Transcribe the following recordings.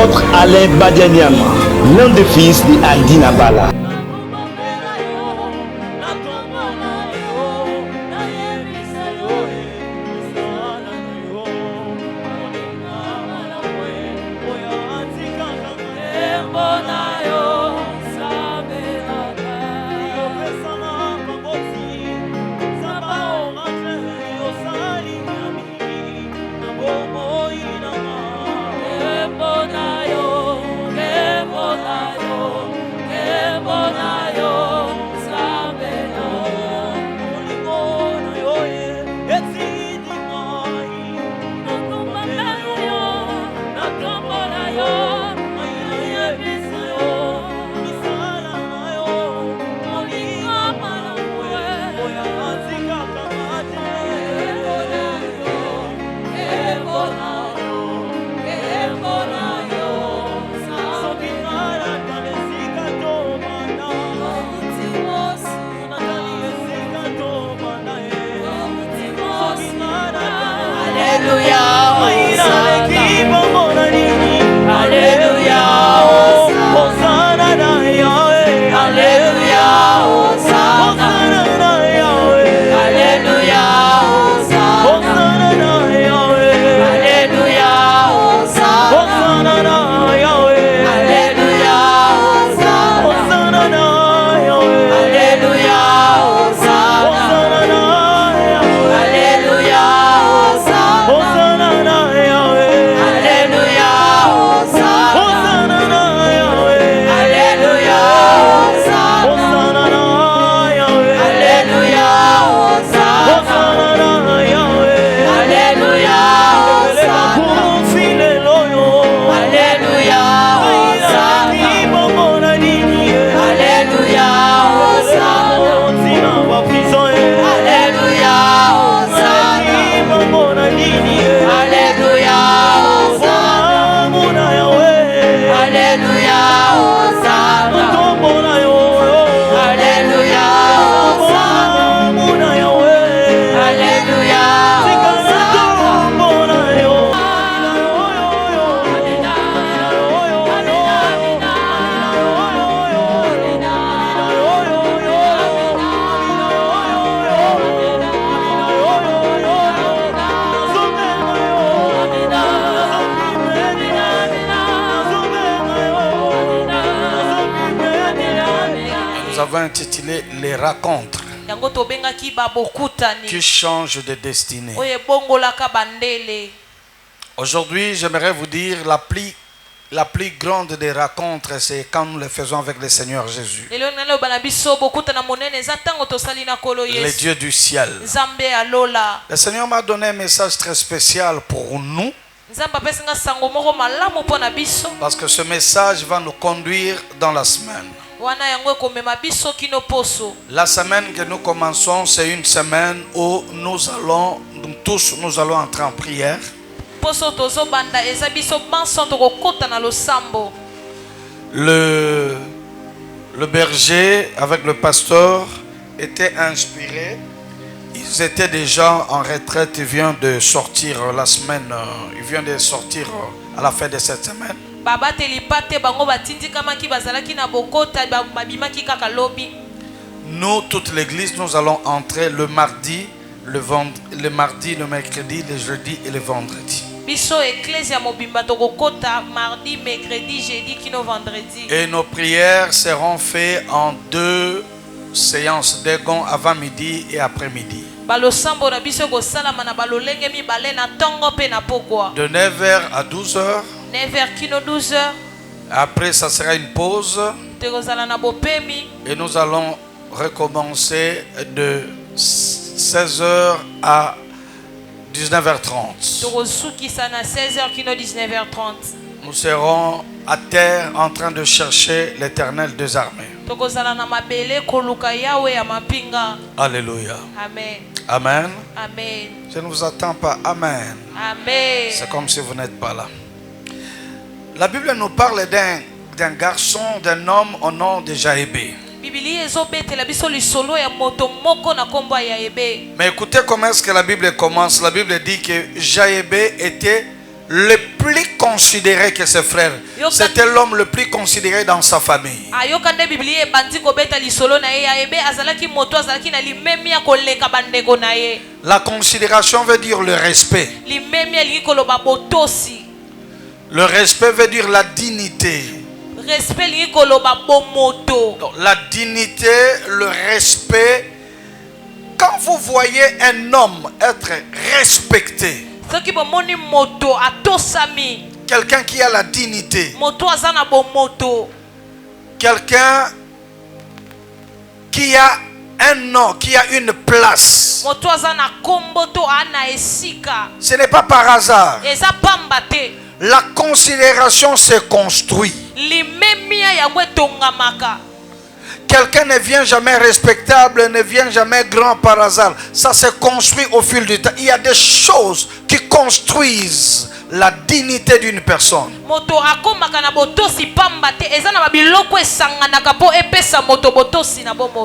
Apôtre Alain Badianyama, l'un des fils de Adi Nabala. Nous avons intitulé les rencontres qui changent de destinée. Aujourd'hui, j'aimerais vous dire la plus grande des rencontres, c'est quand nous les faisons avec le Seigneur Jésus, le Dieu du ciel. Le Seigneur m'a donné un message très spécial pour nous, parce que ce message va nous conduire dans la semaine. La semaine que nous commençons, c'est une semaine où nous allons entrer en prière. Le berger avec le pasteur était inspiré. Ils étaient déjà en retraite. Ils viennent de sortir la semaine. Ils viennent de sortir à la fin de cette semaine. Nous, toute l'église, nous allons entrer le mardi, le mercredi, le jeudi et le vendredi. Et nos prières seront faites en 2 séances d'Egon, avant midi et après midi. De 9h à 12h. Après, ça sera une pause. Et nous allons recommencer de 16h à 19h30. Nous serons à terre en train de chercher l'Éternel des armées. Alléluia. Amen. Amen. Amen. Je ne vous attends pas. Amen. Amen. C'est comme si vous n'êtes pas là. La Bible nous parle d'un garçon, d'un homme au nom de Jaébé. Mais écoutez comment est-ce que la Bible commence. La Bible dit que Jaébé était le plus considéré que ses frères. C'était l'homme le plus considéré dans sa famille. La considération veut dire le respect. Le respect veut dire la dignité. Donc, la dignité, le respect. Quand vous voyez un homme être respecté, quelqu'un qui a la dignité, quelqu'un qui a un nom, qui a une place, ce n'est pas par hasard. La considération se construit. Quelqu'un ne vient jamais respectable, ne vient jamais grand par hasard. Ça se construit au fil du temps. Il y a des choses qui construisent la dignité d'une personne.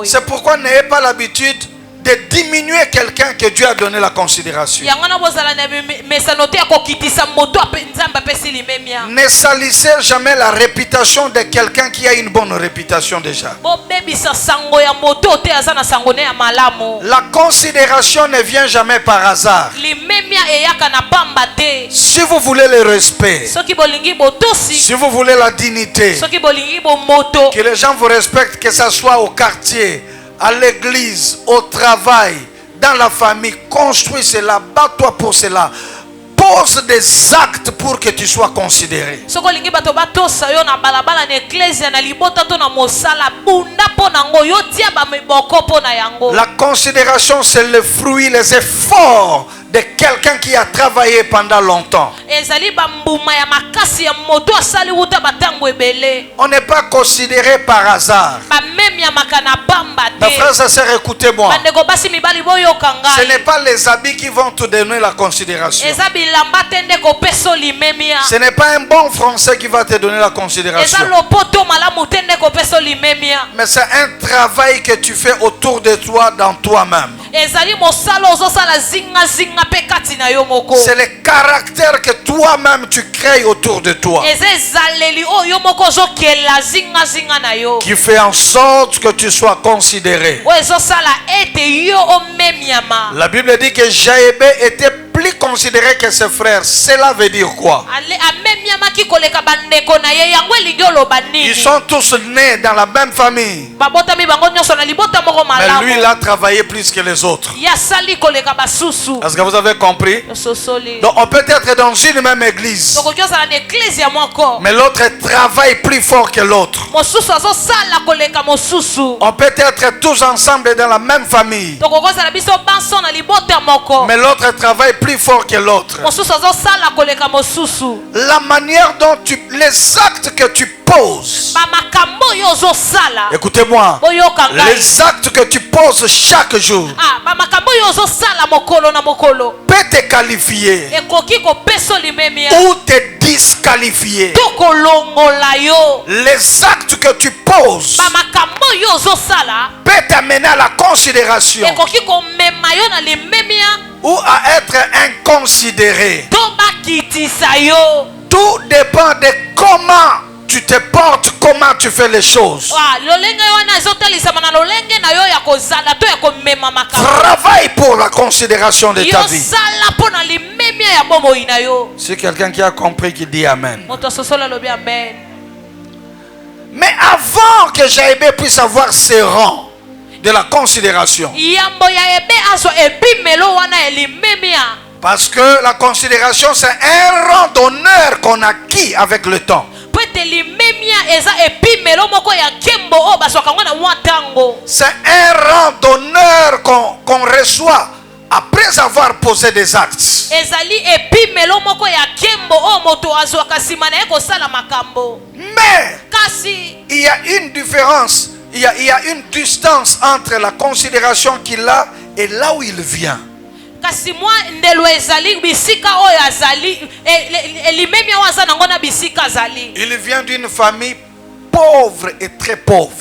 C'est pourquoi n'ayez pas l'habitude de diminuer quelqu'un que Dieu a donné la considération. Ne salissez jamais la réputation de quelqu'un qui a une bonne réputation déjà. La considération ne vient jamais par hasard. Si vous voulez le respect, si vous voulez la dignité, que les gens vous respectent, que ce soit au quartier, à l'église, au travail, dans la famille, construis cela, bats-toi pour cela. Pose des actes pour que tu sois considéré. La considération, c'est le fruit, les efforts de quelqu'un qui a travaillé pendant longtemps. On n'est pas considéré par hasard. Mes frères et sœurs, écoutez-moi. Ce n'est pas les habits qui vont te donner la considération. Ce n'est pas un bon français qui va te donner la considération. Mais c'est un travail que tu fais autour de toi, dans toi-même. C'est le caractère que toi-même tu crées autour de toi qui fait en sorte que tu sois considéré. La Bible dit que Jaébé était plus considéré que ses frères. Cela veut dire quoi? Ils sont tous nés dans la même famille. Mais lui, il a travaillé plus que les autres. Est-ce que vous avez compris? Donc on peut être dans une même église, mais l'autre travaille plus fort que l'autre. On peut être tous ensemble dans la même famille, mais l'autre travaille plus fort que l'autre. La manière dont les actes que tu poses, écoutez-moi, les actes que tu poses chaque jour peut te qualifier ou te disqualifier. Les actes que tu poses peut t'amener à la considération ou à être inconsidéré. Tout dépend de comment tu te portes, comment tu fais les choses. Travaille pour la considération de ta vie. C'est quelqu'un qui a compris qui dit Amen. Mais avant que Jaébé puisse avoir ses rangs de la considération, parce que la considération c'est un rang d'honneur qu'on acquit avec le temps. C'est un rang d'honneur qu'on reçoit après avoir posé des actes. Mais il y a une différence, il y a une distance entre la considération qu'il a et là où il vient. Il vient d'une famille pauvre et très pauvre.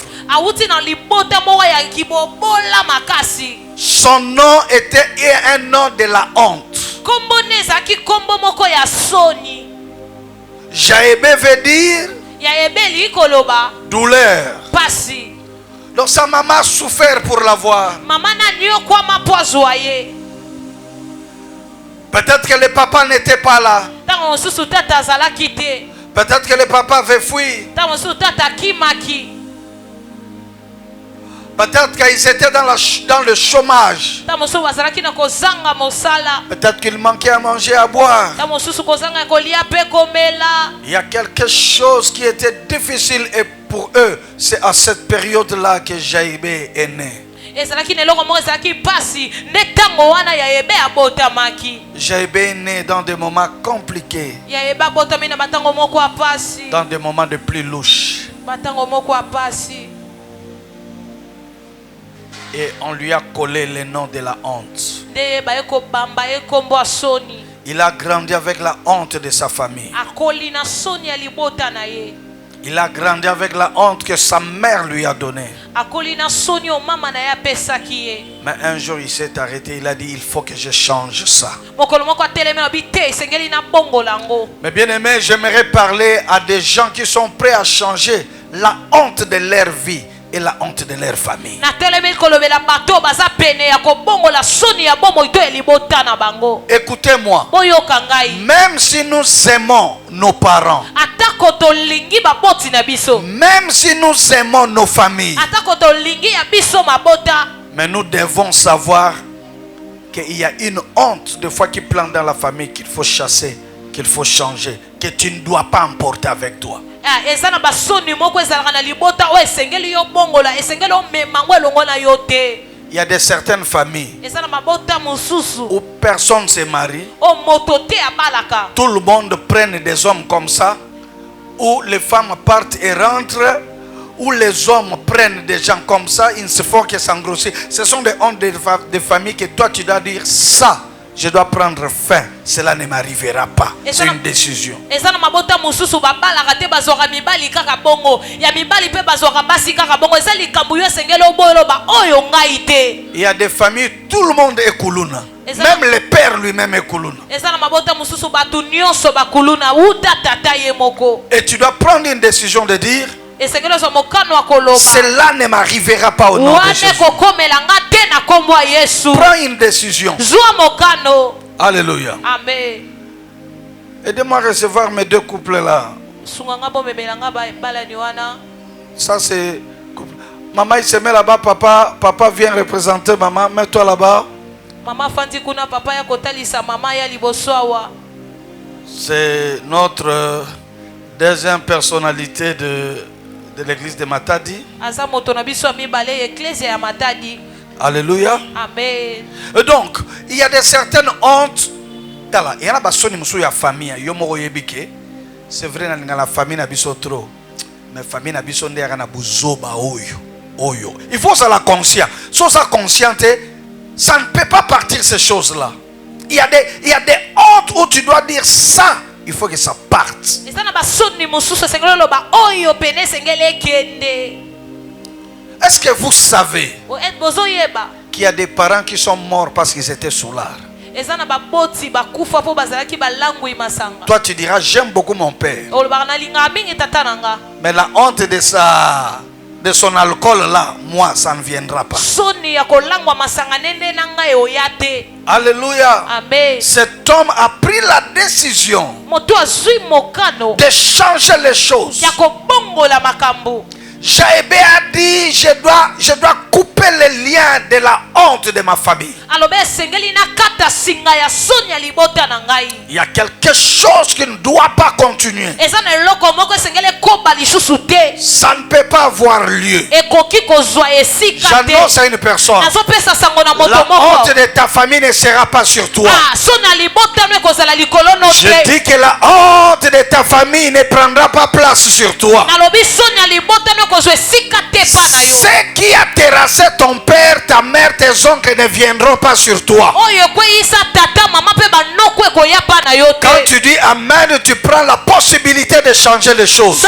Son nom était un nom de la honte. Kombo nezaki kombo moko ya soni. Jaébé veut dire Yaebeli koloba douleur. pasi. Donc sa maman a souffert pour l'avoir. Maman na nyo kwa mapozoye. Peut-être que le papa n'était pas là. Tango susu tata zala kite. Peut-être que le papa avait fui. Tango susu tata kimaki. Peut-être qu'ils étaient dans le chômage. Tango susu wazalaki na kozanga mosala. Peut-être qu'il manquait à manger, à boire. Tango susu kozanga kolia pe komela. Il y a quelque chose qui était difficile et pour eux, c'est à cette période-là que Jaïbé est né. Ezalaki neloko moko ezalaki pasi nde tango wana Yaebe abotamaki. Jaïbé est né dans des moments compliqués, Yaebe abotami na batango moko ya pasi. dans des moments de plus louches. Batango moko ya pasi. Et on lui a collé le nom de la honte. Nde baye kobamba ye kombo ya soni. Il a grandi avec la honte de sa famille. Akoli na soni ya libota na ye. Il a grandi avec la honte que sa mère lui a donnée. Akoli na soni o mama na ya pesaki ye. Mais un jour, il s'est arrêté. Il a dit, il faut que je change ça. Mokolo moko atelemi na bite sengeli na bongo lango. Mais bien aimé, j'aimerais parler à des gens qui sont prêts à changer la honte de leur vie et la honte de leur famille. Na telemi kolobela bato baza pene ya kobongo la soni ya bomo ito ya libota na bango. Écoutez-moi. Boyoka ngai. Même si nous aimons nos parents, Atako tolingi baboti na biso. même si nous aimons nos familles, Atako tolingi ya biso mabota. mais nous devons savoir qu'il y a une honte des fois qui plante dans la famille qu'il faut chasser, qu'il faut changer, que tu ne dois pas emporter avec toi. Eza na basoni moko ezalaka na libota o esengeli yo bongola esengeli o memango elongo na yo te. Il y a des certaines familles Eza na mabota mosusu où personne ne se marie, o moto te abalaka. tout le monde prenne des hommes comme ça, où les femmes partent et rentrent, où les hommes prennent des gens comme ça, ils ne se font que s'engrosser. Ce sont des hontes de famille que toi tu dois dire ça. Je dois prendre fin. Cela ne m'arrivera pas. C'est une décision. Eza na mabota mosusu babalaka te bazwaka mibali kaka bongo. Ya mibali pe bazwaka basi kaka bongo. Eza likambo yo esengeli oboyelo ba oyo ngai te. Il y a des familles, tout le monde est kuluna. Même le père lui-même est kuluna. Eza na mabota mosusu batu nyonso bakuluna uta tata ye moko. Et tu dois prendre une décision de dire, Esengeli zo mokano akoloba. cela ne m'arrivera pas au nom de Jésus. Wane kokomela nga te na kombo ya Yesu. Prends une décision. Zwa mokano. Alléluia. Amen. Aidez-moi à recevoir mes deux couples là. Sunganga bomemela nga bala ni wana. Ça c'est... Maman il se met là-bas, papa vient représenter maman, mets-toi là-bas. Mama fandi kuna papa ya kotalisa mama ya liboso awa. C'est notre deuxième personnalité de l'église de Matadi. Aza moto na biso mibale ecclesia ya Matadi. Alléluia. Amen. Et donc, il y a des certaines hontes. Il y a des famille. C'est vrai dans la famille na biso trop. Mais famille na biso ndé na buzoba oyo. Il faut ça la conscient. Sans ça consciente, ça ne peut pas partir ces choses-là. Il y a des hontes où tu dois dire ça. Il faut que ça parte. Est-ce que vous savez qu'il y a des parents qui sont morts parce qu'ils étaient soulards? Toi tu diras j'aime beaucoup mon père. Mais la honte de son alcool là, moi ça ne viendra pas. Alléluia. Amen. Cet homme a pris la décision de changer les choses. Jaébé a dit je dois couper les liens de la honte de ma famille. Il y a quelque chose qui ne doit pas continuer. Ça ne peut pas avoir lieu. J'annonce à une personne, la honte de ta famille ne sera pas sur toi. Je dis que la honte de ta famille ne prendra pas place sur toi. Ce qui a terrassé ton père, ta mère, tes oncles ne viendront pas sur toi. Quand tu dis Amen, tu prends la possibilité de changer les choses.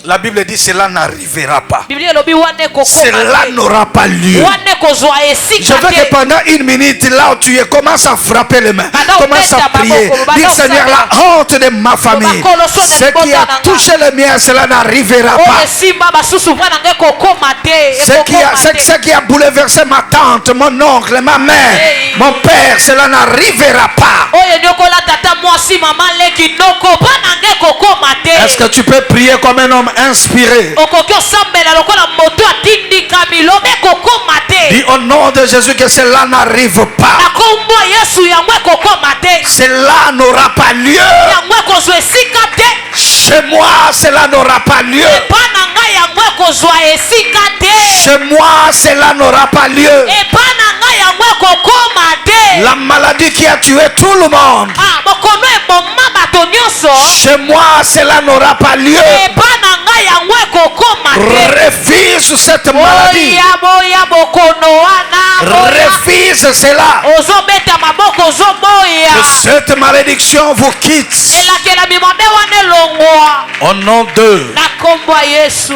La Bible dit cela n'arrivera pas. Biblia elobi wana ekokoma Cela te. n'aura pas lieu. Wana ekozwa Je esika veux que te. pendant une minute, là où tu es, commence à frapper les mains. Bada Commence à obeta prier. maboko, bada Dis Seigneur, la honte de ma famille. Ce qui a touché le mien, cela n'arrivera Oyo pas. esimba basusu mwana nanga ekokoma te. Ce qui a bouleversé ma tante, mon oncle, ma mère, Hey. mon père, cela n'arrivera pas. Oyo nyokola tata mwasi mama leki noko mpa nanga ekokoma te. Est-ce que tu peux prier comme un homme inspiré? Okoki osambela lokola moto atindikami lobe ekokoma te. Dis au nom de Jésus que cela n'arrive pas. Na kombo ya Yesu yango ekokoma te. Cela n'aura pas lieu. Yango ekozwa esika te. Chez moi, cela n'aura pas lieu. Epa na ngai yango ekozwa esika te. Chez moi, cela n'aura pas lieu. Epa na ngai yango ekokoma te. La maladie qui a tué tout le monde. Ah, bokono eboma bato nyonso. Chez moi, cela n'aura pas lieu. Epa na ngai yango ekokoma te. Refuse cette maladie. Boya bokono wana. Refuse cela. Ozobeta maboko ozoboya. Que cette malédiction vous quitte. Elakela mimode wana elongwa. Au nom de. Na kombo ya Yesu.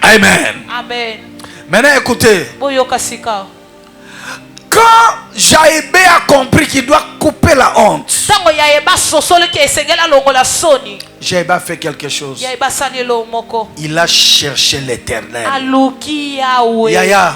Amen. Amen. Maintenant écoutez. Boyoka sika. Quand Jaïbé a compris qu'il doit couper la honte, Tango ya eba sosolo ke esengela longola soni. Jaïbé a fait quelque chose. Ya eba sanelo moko. Il a cherché l'Éternel. Aluki yawe. Yaya,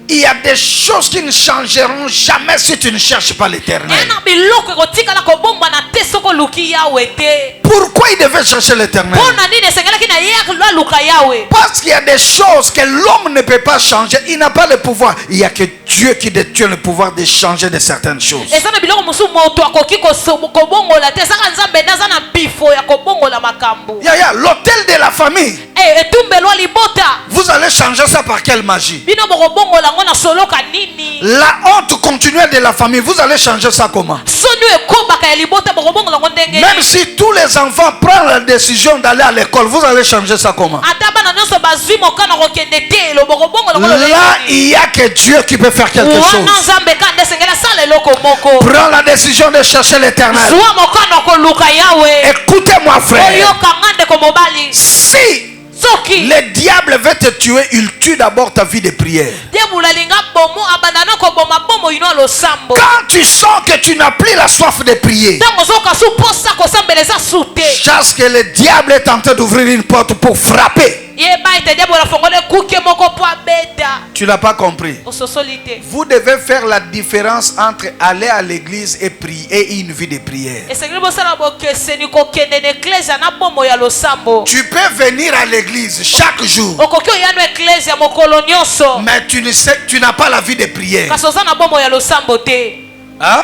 il y a des choses qui ne changeront jamais si tu ne cherches pas l'Éternel. Ena biloko ekotikala kobomba na te soko luki yawe te. Pourquoi il devait chercher l'Éternel? Pona nini esengela kina ya luka yawe. Parce qu'il y a des choses que l'homme ne peut pas changer. Il n'a pas le pouvoir. Il n'y a que Dieu qui détient le pouvoir de changer de certaines choses. Ezana biloko musu moto akoki kobongola te saka nzambe naza na bifo ya kobongola makambo. Yaya, l'hôtel de la famille. Etumbelo libota. Vous allez changer ça par quelle magie? Bino bokobongola ngo na soloka nini? La honte continuelle de la famille, vous allez changer ça comment? Sonu ekobaka ya libota bokobongola ngo ndenge. Même si tous les enfants prennent la décision d'aller à l'école, vous allez changer ça comment? Ata bana nyonso bazwi mokana kokende te lo bokobongola ngo ndenge. Là, il n'y a que Dieu qui peut faire quelque chose. Wana nzambe ka ndesengela sala eloko moko. Prends la décision de chercher l'Éternel. Zwa mokana koluka yawe. Écoutez-moi, frère. Oyoka ngande ko mobali. Si Soki le diable veut te tuer, il tue d'abord ta vie de prière. diabula linga bomo abandana ko boma bomo ino lo sambo. Quand tu sens que tu n'as plus la soif de prier, Tango zoka su posa ko sambeleza sute. chasse que le diable est en train d'ouvrir une porte pour frapper. Yeba ite diabula fongole kuke moko po abeta. Tu n'as pas compris. Ososolite. Vous devez faire la différence entre aller à l'église et prier et une vie de prière. Esengeli bosala bokeseni kokende na eklezia na bomo ya losambo. Tu peux venir à l'église chaque jour, Okoki oyano eklezia mokolo nyonso. mais tu n'as pas la vie de prière. Kasi oza na bomo ya losambo te. Hein?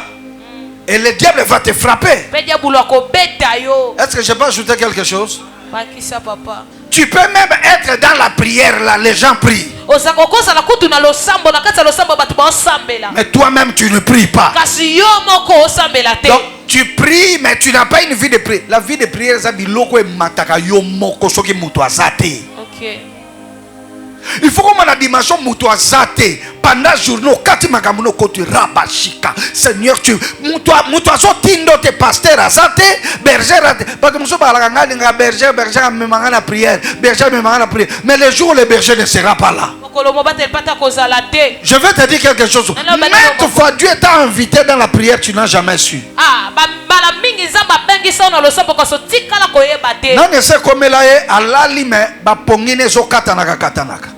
Et le diable va te frapper. Mpe diabula kobeta yo. Est-ce que je peux ajouter quelque chose? Bakisa papa. Tu peux même être dans la prière, là, les gens prient. Ozako kozala kutu na losambo na kati ya losambo bato baosambela. Mais toi-même, tu ne pries pas. Kasi yo moko osambela te. Donc, tu pries, mais tu n'as pas une vie de prière. La vie de prière, c'est biloko e mataka yo moko soki mutu azate. Ok. Il faut qu'on a dimension mutu azate. Pendant journée, kati makamuno kotu rabashika. Seigneur, tu mutu aso tindo te pasteur azate, berger azate. Parce que muso balanga linga berger me manga na prière, berger me manga na prière. Mais le jour où le berger ne sera pas là. Mokolo mobate pata kozala te. Je vais te dire quelque chose. Maintes fois Dieu t'a invité dans la prière, tu n'as jamais su. Ah, bala mingi zamba bengi sa na losambo kaso tikala koyeba te. Non, ne sait comme là alali mais ba pongine zo katanaka katanaka.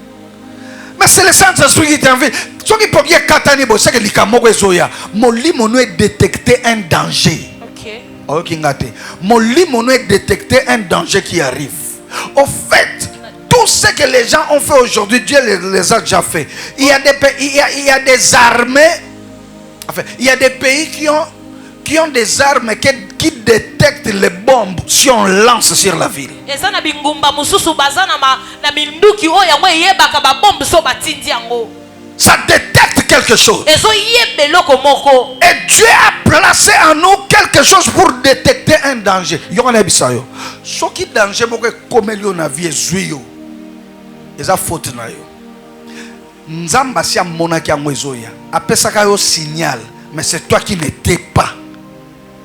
Mais c'est le Saint-Esprit qui t'invite. Ce qui peut bien katani bo c'est que likamoko ezoya. Molimo no est détecter un danger. Ok. Oh kingate. Molimo no est détecter un danger qui arrive. Au fait, tout ce que les gens ont fait aujourd'hui, Dieu les a déjà fait. Il y a des pays, il y a des armées. Enfin, il y a des pays qui ont des armes qui détectent les bombes si on lance sur la ville. Eza na bingumba mususu bazana na minduki oyo yango yebaka ba bombe so batindi yango. Ça détecte quelque chose. Ezo yebeloko moko. Et Dieu a placé en nous quelque chose pour détecter un danger. Yona bisayo. Ce qui danger moko komelio na vie zuyo. Eza faute na yo. Nzamba si amonaki yango ezoya. Apesaka yo signal, mais c'est toi qui n'étais pas.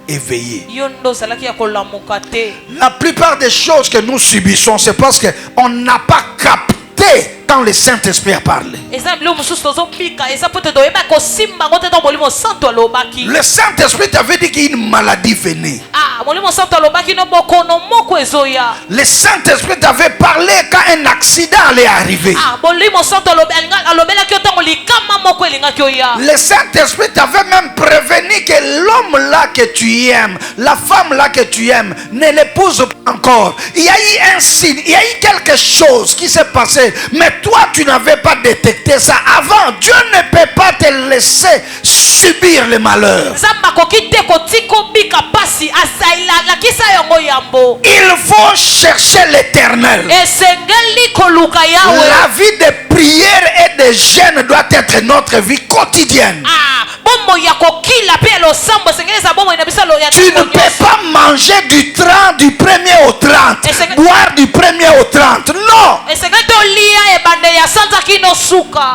éveillé. Yo ndo ozalaki ya kolamuka te. La plupart des choses que nous subissons, c'est parce qu'on n'a pas capté quand le Saint-Esprit a parlé. Eza biloko mosusu tozobika eza po te toyeba kosimba yango te ntango molimo santo alobaki. Le Saint-Esprit t'avait dit qu'une maladie venait. Ah, molimo santo alobaki no bokono moko ezoya. Le Saint-Esprit t'avait parlé quand un accident allait arriver. Ah, molimo santo alobelaki yo ntango likama moko elingaki oya. Le Saint-Esprit t'avait même prévenu que l'homme là que tu aimes, la femme là que tu aimes, ne l'épouse pas encore. Il y a eu un signe, il y a eu quelque chose qui s'est passé, mais toi tu n'avais pas détecté ça avant. Dieu ne peut pas te laisser subir le malheur. Il faut chercher l'Éternel. La vie de prière et de jeûne doit être notre vie quotidienne. Tu ne peux pas manger du 30, du 1er au 30, boire du 1er au 30. Non.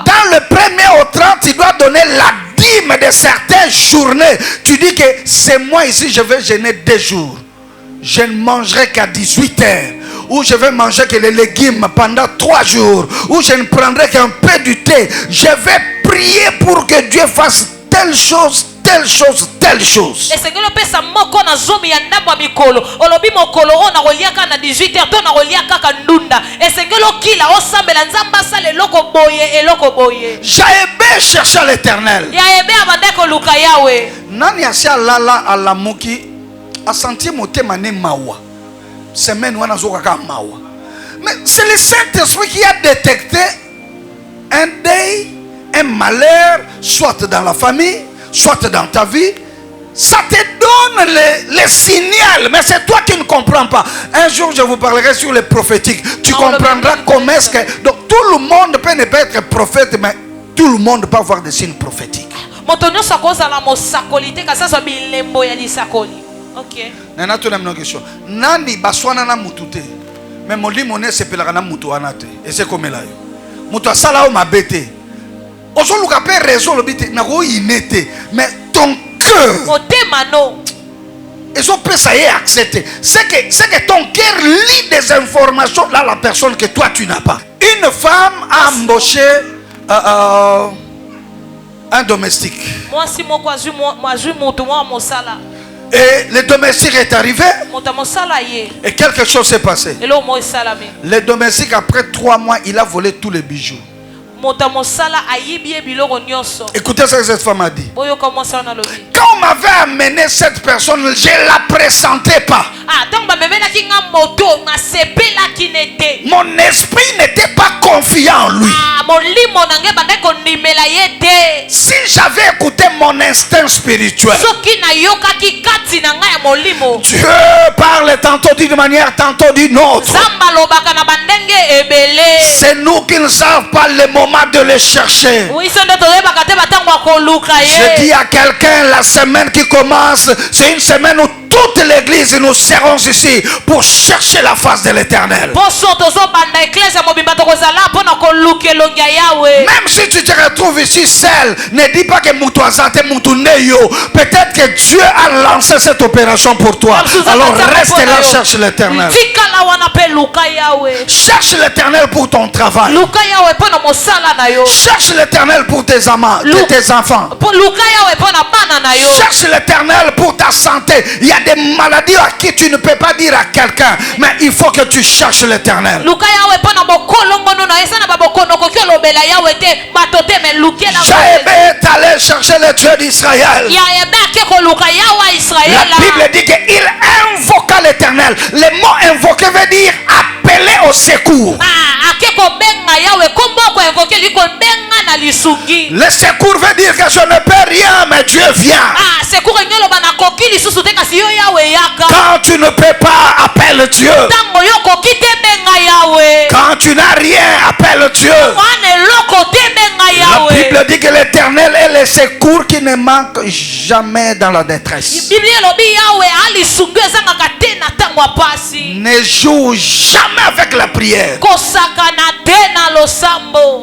Dans le 1er au 30, tu dois donner la dîme de certaines journées. Tu dis que c'est moi ici, je vais jeûner 2 jours. Je ne mangerai qu'à 18h. Ou je vais manger que les légumes pendant 3 jours. Ou je ne prendrai qu'un peu du thé. Je vais prier pour que Dieu fasse telle chose, telle chose, telle chose. Jaébé chercha l'Éternel. Nani asia lala alamuki asanti motema ne mawa. Semaine wana zokaka mawa. Mais c'est le Saint-Esprit qui a détecté un deuil, un malheur, soit dans la famille, soit dans ta vie. Ça te donne les signaux, mais c'est toi qui ne comprends pas. Un jour, je vous parlerai sur les prophétiques. Tu comprendras comment est-ce que... Donc, tout le monde peut ne pas être prophète, mais tout le monde peut avoir des signes prophétiques. Ok. Nana tu n'aimes question. Nani baswana na mutute. Mais mon limone se pelaka na mutu anate. Et c'est comme là. Mutu asala o mabete. Ozo luka pe raison le bite na ko inete. Mais ton cœur. Et son peut ça y accepter. C'est que ton cœur lit des informations là la personne que toi tu n'as pas. Une femme a embauché un domestique. Et le domestique est arrivé. Et quelque chose s'est passé. Le domestique, après 3 mois, il a volé tous les bijoux. Écoutez ce que cette femme a dit. Quand on m'avait amené cette personne, je ne la pressentais pas. Mon esprit n'était pas confiant en lui. Si j'avais écouté mon instinct spirituel, Dieu parle tantôt d'une manière, tantôt d'une autre. C'est nous qui ne savons pas le moment de le chercher. Je dis à quelqu'un, la semaine qui commence, c'est une semaine où toute l'église, nous serons ici pour chercher la face de l'Éternel. Même si tu te retrouves ici seul, ne dis pas que Moutouazate Moutouneyo. Peut-être que Dieu a lancé cette opération pour toi. Alors reste là, cherche l'Éternel. Cherche l'Éternel pour ton travail. Cherche l'Éternel pour tes amants, tes enfants. Cherche l'Éternel pour ta santé. Il y a des maladies à qui tu ne peux pas dire à quelqu'un, mais il faut que tu cherches l'Éternel. Jaébé est allé chercher le Dieu d'Israël. La Bible dit qu'il invoqua l'Éternel. Le mot invoquer veut dire appeler au secours. Le secours veut dire que je ne peux rien, mais Dieu vient. Quand tu ne peux pas, appelle Dieu. Quand tu n'as rien, appelle Dieu. La Bible dit que l'Éternel est le secours qui ne manque jamais dans la détresse. Ne joue jamais avec la prière.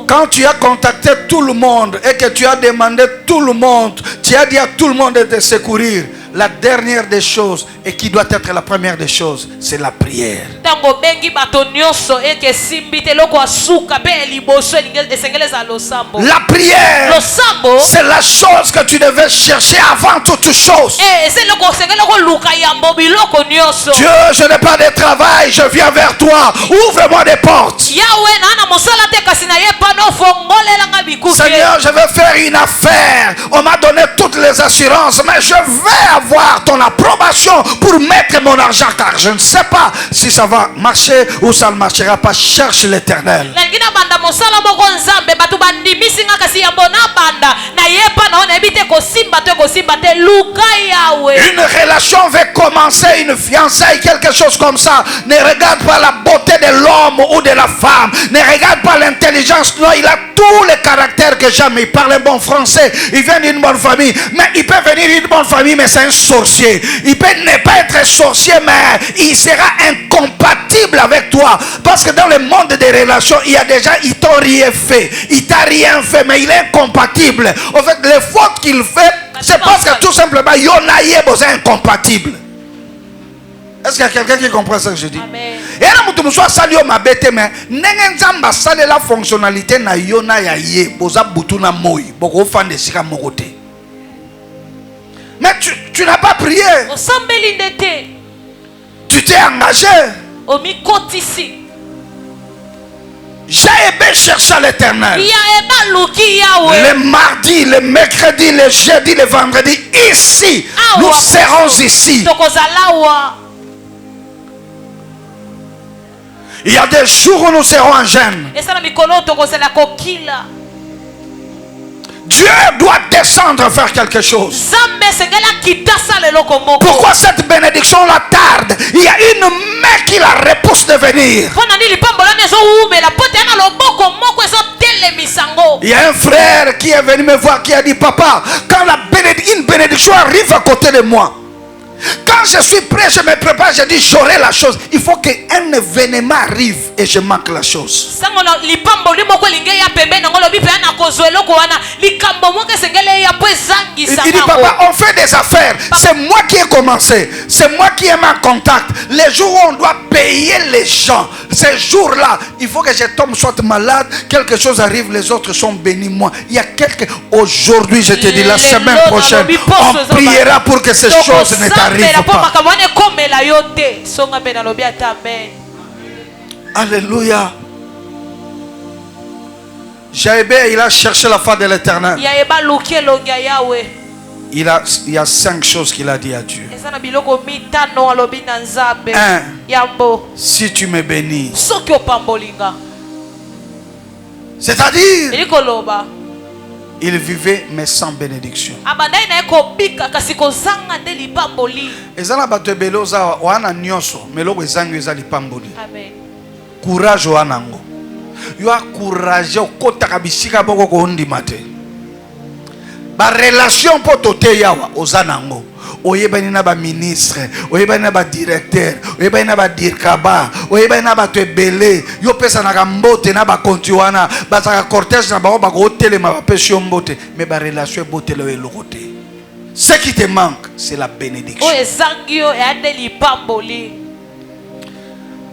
Quand tu as contacté tout le monde et que tu as demandé tout le monde, tu as dit à tout le monde de te secourir, la dernière des choses et qui doit être la première des choses, c'est la prière. Tango bengi bato nyonso eke simbi te loko asuka pe liboso esengeleza losambo. La prière, Losambo c'est la chose que tu devais chercher avant toute chose. c'est loko sengela ko luka yambo biloko nyonso. Dieu, je n'ai pas de travail, je viens vers toi. Ouvre-moi des portes. Yahweh na mosala te kasi na ye pano fongolela nga bikuke. Seigneur, je vais faire une affaire. On m'a donné toutes les assurances, mais je vais avoir ton approbation pour mettre mon argent, car je ne sais pas si ça va marcher ou ça ne marchera pas. Cherche l'Éternel. Nangina banda mosala moko nzambe batu bandimisi nga kasi yambo na banda na ye pano na ebite ko simba te luka Yahweh. Une relation veut commencer, une fiançaille, quelque chose comme ça. Ne regarde pas la beauté de l'homme ou de la femme. Ne regarde pas l'intelligence. Non, il a tous les caractères que j'aime. Il parle un bon français. Il vient d'une bonne famille. Mais il peut venir d'une bonne famille, mais c'est un sorcier. Il peut ne pas être sorcier, mais il sera incompatible avec toi. Parce que dans le monde des relations, il y a déjà, ils t'ont rien fait. Il t'a rien fait, mais il est incompatible. En fait, les fautes qu'il fait, c'est parce que tout simplement, Yonaye est incompatible. Est-ce qu'il y a quelqu'un qui comprend ce que je dis? Amen. Et là, nous sommes salués ma bête, mais n'engenzamba sale la fonctionnalité na yona ya ye, boza butuna moi, boko fan de sika mokote. Mais tu n'as pas prié. Osambeli ndete. Tu t'es engagé. Omi kotisi. J'ai aimé chercher l'Éternel. Ya eba luki Yahweh. Le mardi, le mercredi, le jeudi, le vendredi, ici, nous serons ici. Tokozalawa. Il y a des jours où nous serons en jeûne. Esala mikolo tokozala kokila. Dieu doit descendre faire quelque chose. Zambe sengela kitasa lelo komoko. Pourquoi cette bénédiction la tarde? Il y a une main qui la repousse de venir. Pona nili pambola nezo umela pote na loboko moko ezo tele misango. Il y a un frère qui est venu me voir qui a dit: papa, quand une bénédiction arrive à côté de moi, quand je suis prêt, je me prépare, je dis j'aurai la chose. Il faut qu'un événement arrive et je manque la chose. Il dit: papa, on fait des affaires. C'est moi qui ai commencé. C'est moi qui ai mis en contact. Les jours où on doit payer les gens, ces jours-là, il faut que je tombe soit malade, quelque chose arrive, les autres sont bénis. Moi, il y a quelques... Aujourd'hui, je te dis, la semaine prochaine, on priera pour que ces choses ne t'arrivent pas. Alléluia. Jaébé, il a cherché la face de l'Éternel. Il y a 5 choses qu'il a dit à Dieu. 1. Si tu me bénis. C'est-à-dire, il vivait mais sans bénédiction. Courage wanango. You are courage okotaka bisika boko ko ndimate. Ba relation potote yawa ozanango. Oyebani na ba ministre, oyebani na ba directeur, oyebani na ba dirkaba, oyebani na ba tebele, yo pesa na kambote na ba kontiwana, ba saka cortège na ba ko telema ba pesio mbote, mais ba relation bote le lokote. Ce qui te manque, c'est la bénédiction.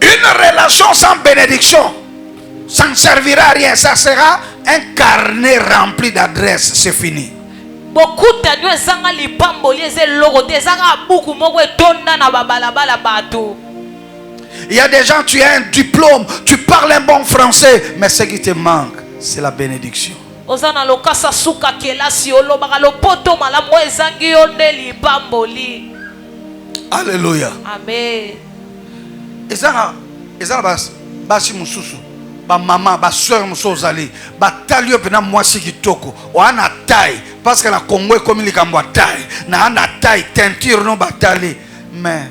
Une relation sans bénédiction, ça ne servira à rien. Ça sera un carnet rempli d'adresses. C'est fini. Il y a des gens, tu as un diplôme, tu parles un bon français, mais ce qui te manque, c'est la bénédiction. Alléluia. Amen. Et ça, basi mususu, ba maman, ba soeur musozali, ba talio pena mwasi kitoko, o ana taille parce que la Congo comme il kamwa taille, na ana taille teinture no batali, mais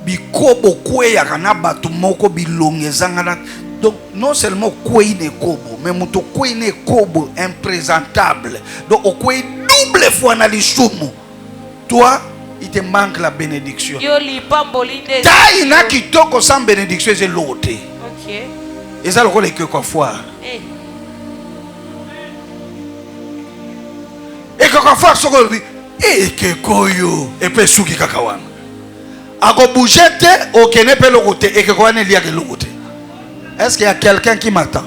bikobo kwe ya kana batu moko bilongezanga na. Donc non seulement kwe ne kobo, mais muto kwe ne kobo imprésentable. Donc o kwe double fois na lisumu. Toi il te manque la bénédiction. Taille na kitoko sans bénédiction, c'est l'autre. Ok. Et ça le rôle est que quoi foire. Et que quoi foire ce que Et que koyo et pe suki kakawana. Ako bougete au kene pe le côté et que koane lia que le côté. Est-ce qu'il y a quelqu'un qui m'attend?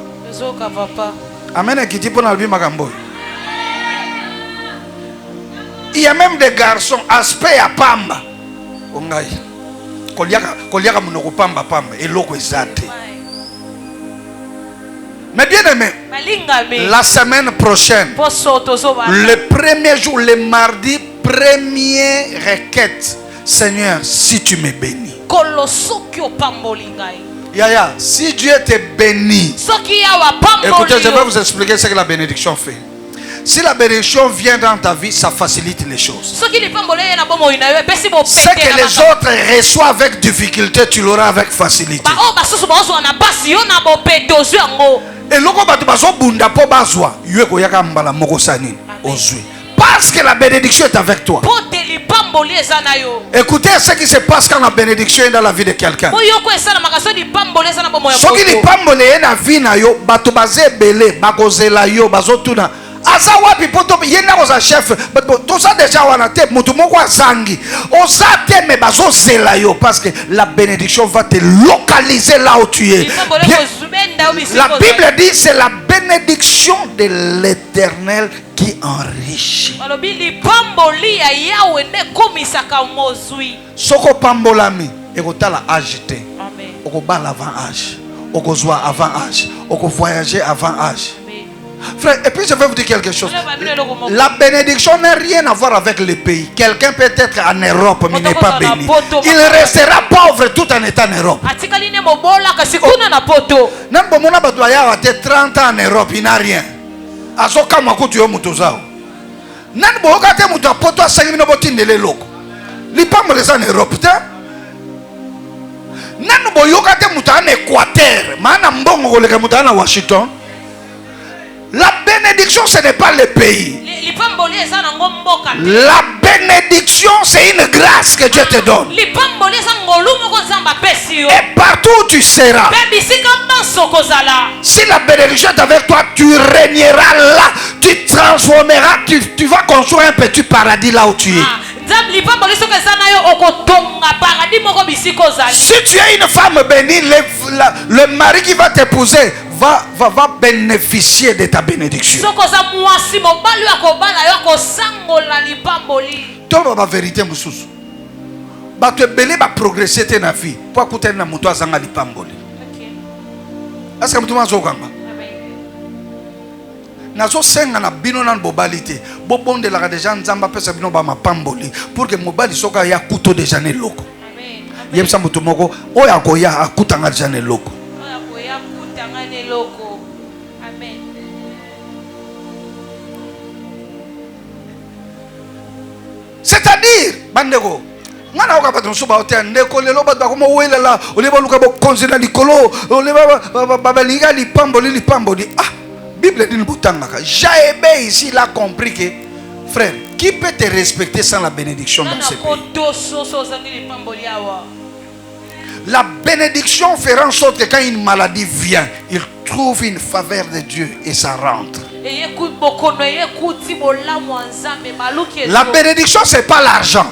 Amen qui dit pour n'albi magambo. Il y a même des garçons aspect à pamba. Ongai. Koliaka munoko pamba pamba et loko ezate. Mais bien aimé, la semaine prochaine, le premier jour, le mardi, première requête, Seigneur, si tu me bénis. Yaya, si Dieu te bénit, écoutez, je vais vous expliquer ce que la bénédiction fait. Si la bénédiction vient dans ta vie, ça facilite les choses. Ce que les autres reçoivent avec difficulté, tu l'auras avec facilité. Et parce que la bénédiction est avec toi. Écoutez ce qui se passe quand la bénédiction est dans la vie de quelqu'un. Asa wapi poto yena koza chef to ça déjà wana te mutu moko azangi oza te me bazo zela yo parce que la bénédiction va te localiser là où tu es. La Bible dit c'est la bénédiction de l'Éternel qui enrichit. Soko pambolami ekotala âge te. Okobala avant âge, okozwa avant âge, okovoyager avant âge. Frère, et puis je vais vous dire quelque chose. La bénédiction n'a rien à voir avec le pays. Quelqu'un peut être en Europe mais n'est pas béni. Il ne restera pauvre tout en étant en Europe. N'a 30 ans en Europe, il n'a rien. Azoka makutu yo mutozao. N'a boka te mutu poto 5000 botindele loko. Lipambo les en Europe ta. N'a boyoka te mutu en Équateur. Mana mbongo koleka mutu en Washington. La bénédiction, ce n'est pas le pays. La bénédiction, c'est une grâce que Dieu te donne. Et partout où tu seras, si la bénédiction est avec toi, tu régneras là. Tu transformeras, tu vas construire un petit paradis là où tu es. Si tu es une femme bénie, le mari qui va t'épouser va bénéficier de ta bénédiction. Toi, la vérité, Moussous. Tu es progresser ta vie. Pour écouter na muto azanga lipamboli. Est-ce que tu m'as dit? Nazo senga na bino nan bobalite bobonde la déjà nzamba pesa bino ba mapamboli pour que mobali soka ya kuto déjà ne loko. Amen. Yemsa mutu moko oya koya akutanga déjà ne loko. Oya koya akutanga ne loko. Amen. C'est-à-dire bandeko ngana oka patron soba hotel ndeko lelo ba ko mo wela la oleba luka bo konzina likolo oleba babalinga lipamboli ah. Bible dit Jaébé ici il a compris que frère, qui peut te respecter sans la bénédiction dans ce pays? La bénédiction fera en sorte que quand une maladie vient, il trouve une faveur de Dieu et ça rentre. La bénédiction c'est pas l'argent.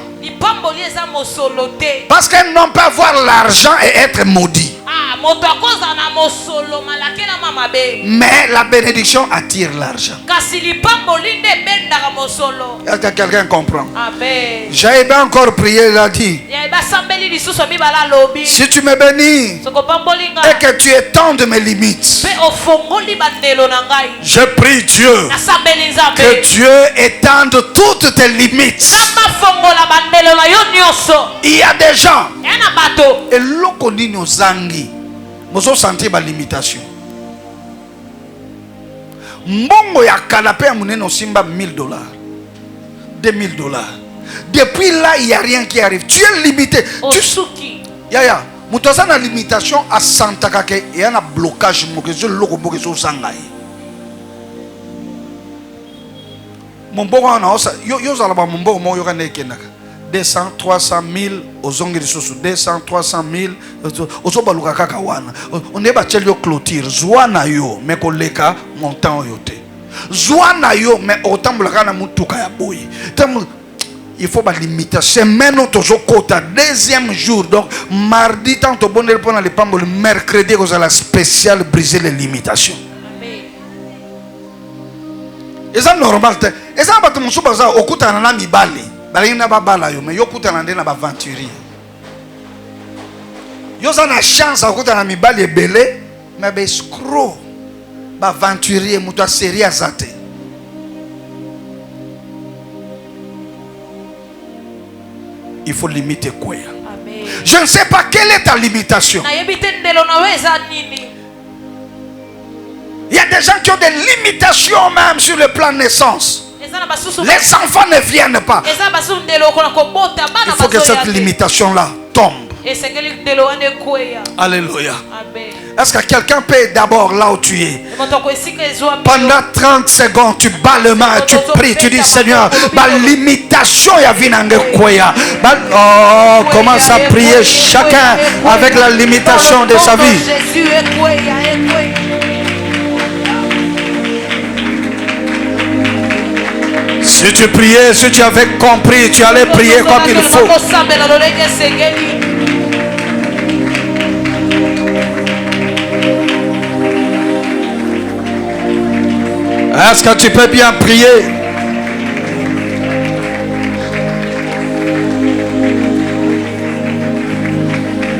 Parce qu'un homme peut avoir l'argent et être maudit. Mais la bénédiction attire l'argent. Est-ce que quelqu'un comprend? J'ai bien encore prié, il a dit si tu me bénis et que tu étendes mes limites, je prie Dieu que Dieu étende toutes tes limites. Il y a des gens et l'okoni nos angi mozo sentir ba limitation. Mbongo ya canapé ya muneno simba $1000, $2000. Depuis là, il n'y a rien qui arrive. Tu es limité. Yaya, mutoza na limitation à Santa Kake et un blocage mokezo loko mokezo sangai. Mon bon na osa yo zala ba mbongo mo yo kana ekenaka. 200, 300 000 aux ongles de 200, 300 000 aux obaluka kaka wana. On est battu le clôture. Zwana yo, mais koleka montant yote. Zwana yo, mais autant blaka na mutuka ya boy. il faut pas limiter. C'est maintenant toujours quota. Deuxième jour. Donc, mardi, tant au bonheur pendant les pambes, le mercredi, vous allez la spéciale briser les limitations. Et ça normal. Et ça, pas tout le monde ça au coup t'en as mis balé. Balé n'a pas balé, mais yo coup t'en as n'a pas aventurier. Yo ça na chance au coup t'en as mis balé belé, mais ben escroc, ba aventurier, muta série azate. Il faut limiter quoi? Je ne sais pas quelle est ta limitation. Il y a des gens qui ont des limitations même sur le plan de naissance. Les enfants ne viennent pas. Il faut que cette limitation-là tombe. Alléluia. Est-ce que quelqu'un peut d'abord là où tu es? Pendant 30 secondes, tu bats le main, tu pries, tu dis Seigneur, ma limitation y a oh, commence à prier chacun avec la limitation de sa vie. Si tu priais, si tu avais compris, tu allais prier comme il faut. Est-ce que tu peux bien prier?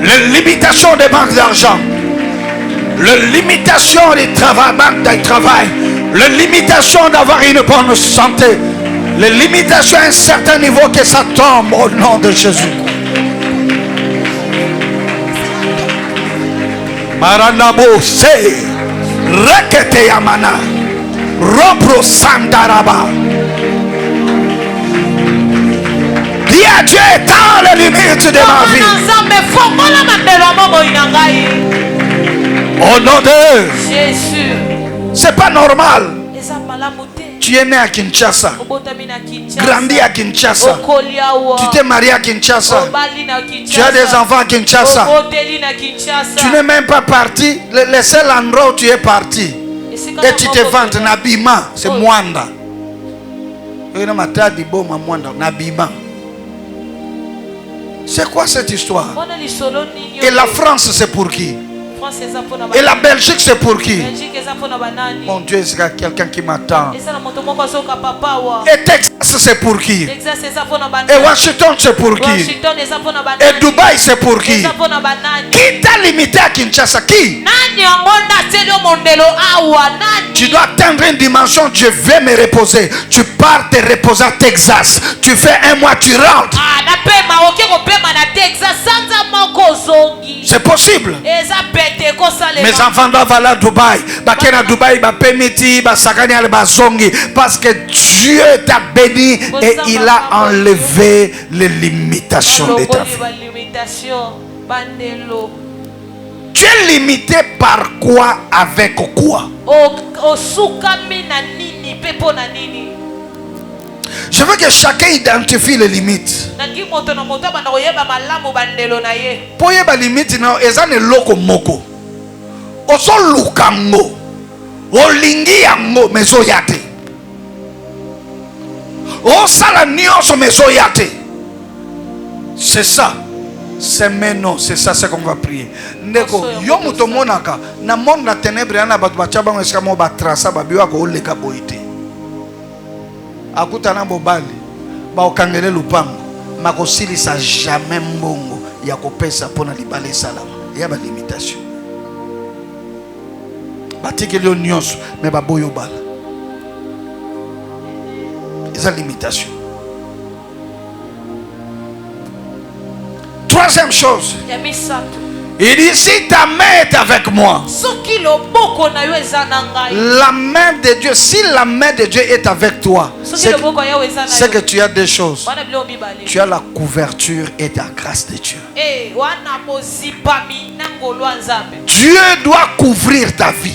Les limitations des banques d'argent, les limitations du travail, les limitations d'avoir une bonne santé, les limitations à un certain niveau, que ça tombe au nom de Jésus. Maranabo se rekete yamana robro sandaraba. Dis à Dieu étends les limites de ma vie. Au nom de Jésus. C'est pas normal. Tu es né à Kinshasa, grandi à Kinshasa, tu t'es marié à Kinshasa, tu as des enfants à Kinshasa, tu n'es même pas parti. Le seul endroit où tu es parti et tu te vantes, Nabima, c'est Mwanda. C'est quoi cette histoire? Et la France, c'est pour qui? Et la Belgique, c'est pour qui? Mon Dieu, c'est quelqu'un qui m'attend. Et Texas, c'est pour qui? Et Washington, c'est pour qui? Et Dubaï, c'est pour qui? Qui t'a limité à Kinshasa? Qui? Tu dois atteindre une dimension. Je vais me reposer. Tu pars te reposer à Texas. Tu fais un mois, tu rentres. C'est possible. Mes enfants doivent aller à Dubaï. Parce que Dieu t'a béni et il a enlevé les limitations de ta vie. Tu es limité par quoi? Avec quoi? Je veux que chacun identifie les limites. Pour y limite, non, ils ont loko moko. Oso lukango, olingi yango meso yate. Osala nyonso meso yate. C'est ça. C'est maintenant, c'est ça, c'est qu'on va prier. Ndeko, yo muto monaka, na monde la ténèbre yana batu bachaba ngesa mo batrasa babiwa ko oleka boite. Akuta na bobali, ba okangele lupango, makosili sa jamais mbongo ya kopesa pona libale salama. Ya ba limitation. Batike le nyonso, mais ba boyo bala. Isa limitation. Troisième chose, il dit si ta main est avec moi, la main de Dieu, si la main de Dieu est avec toi, c'est que tu as deux choses. Tu as la couverture et la grâce de Dieu. Dieu doit couvrir ta vie.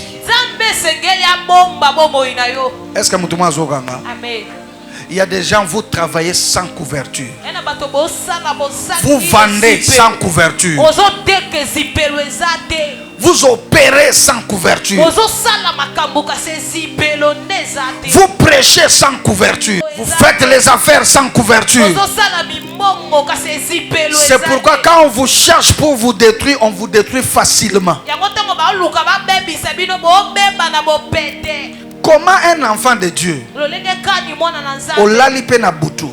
Est-ce que vous Amen. Il y a des gens, vous travaillez sans couverture. Vous vendez sans couverture. Vous opérez sans couverture. Vous prêchez sans couverture. Vous faites les affaires sans couverture. C'est pourquoi quand on vous cherche pour vous détruire, on vous détruit facilement. Comment un enfant de Dieu olali pe na butu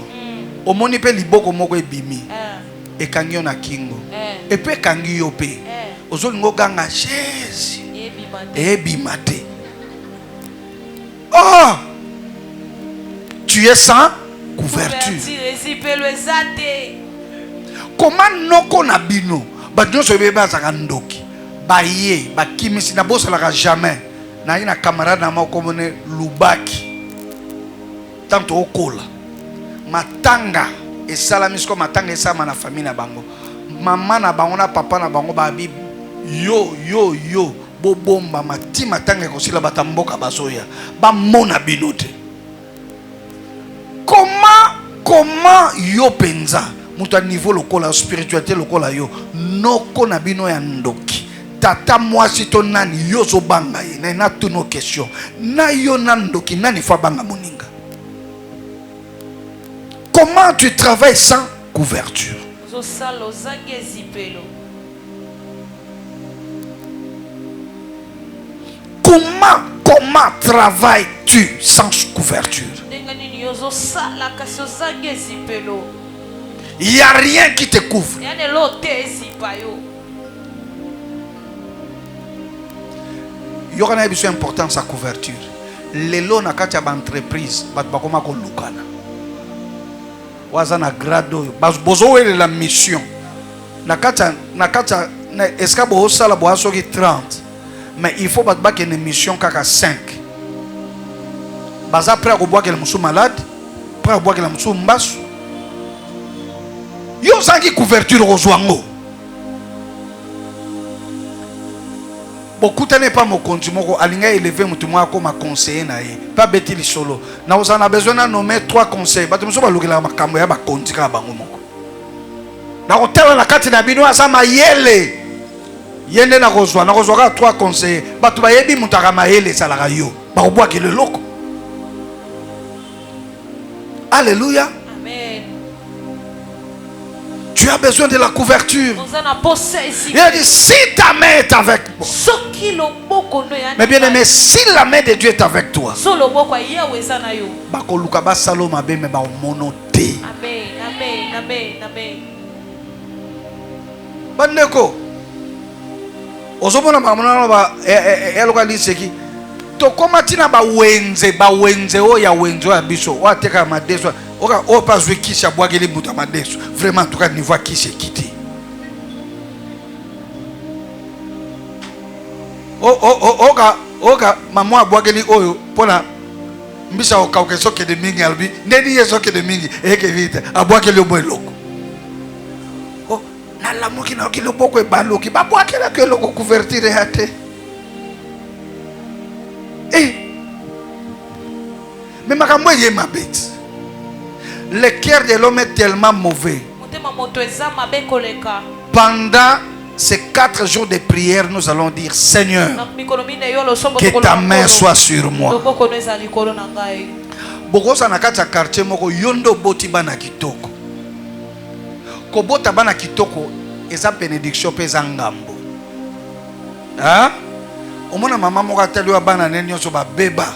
omoni pe liboko moko ebimi ekangi yo na kingo epe ekangi yo pe ozolingo ganga Jésus ebima te. Oh, tu es sans couverture. Comment noko na bino ba nyonso beba zaka ndoki baye bakimisi na bosa la jamais na ina camarade na moko mone lubaki tanto okola matanga esalamisko matanga esama na famille na bango mama na bango na papa na bango babi yo bobomba mati matanga ekosila batamboka basoya bamona bino te. Comment yo penza mutu a niveau lokola spiritualité lokola yo noko na bino ya ndoki tata mwasi to nani yo zo banga ye na tuno question na yo nandoki nani fa banga moninga. Comment tu travailles sans couverture? Comment travailles-tu sans couverture? Il n'y a rien qui te couvre. Il y aura une besoin importante sa couverture. Les lots na kati ya entreprise bat bakoma ko lukana. Wazana grado bozo wele la mission. Na kati na escabo sala bo asoki 30. Mais il faut battre une mission kaka 5. Baza prêt à boire que le monsieur malade, prêt à boire que le monsieur mbasu. Yo sangi couverture rozwango. Beaucoup n'est pas mon compte, moko alinga élever mutumwa comme conseiller na ye. Pas beti li solo. Na on a besoin de nommer 3 conseils. Ba tumso ba lukela makambo ya ba konti ka bango moko. Na hôtel na kati na bino asama yele. Yende na rozwa 3 conseillers. Batu ba yebi mutaka mayele salaka yo. Ba obwa ke le loko. Alléluia. Amen. Tu as besoin de la couverture. Il a dit si ta main est avec moi. Mais bien aimé, si la main de Dieu est avec toi. Bakoluka ba saloma be me ba monote. Amen. Amen. Amen. Amen. Bandeko. Ozomona mamona ba eloka liseki. To komatina ba wenze o ya wenzo ya biso o ateka madeso o pas zwikisha bwageli buta madeso vraiment en tout cas niveau kishe kiti oka maman bwageli oyo pona mbisa okauke soke de mingi albi neni yesoke de mingi eke vite abwageli obo eloko o na lamuki na okilo boko e baloki ba bwakela ke loko couverture hate. Mais ma bête. Le cœur de l'homme est tellement mauvais. Pendant ces 4 jours de prière, nous allons dire Seigneur, que ta main soit sur moi. Bokosa na kati ya quartier moko yondo boti bana kitoko. Ko bota bana kitoko eza bénédiction peza ngambo. Hein? Omona mama moko ateli wa bana neni nyonso ba beba.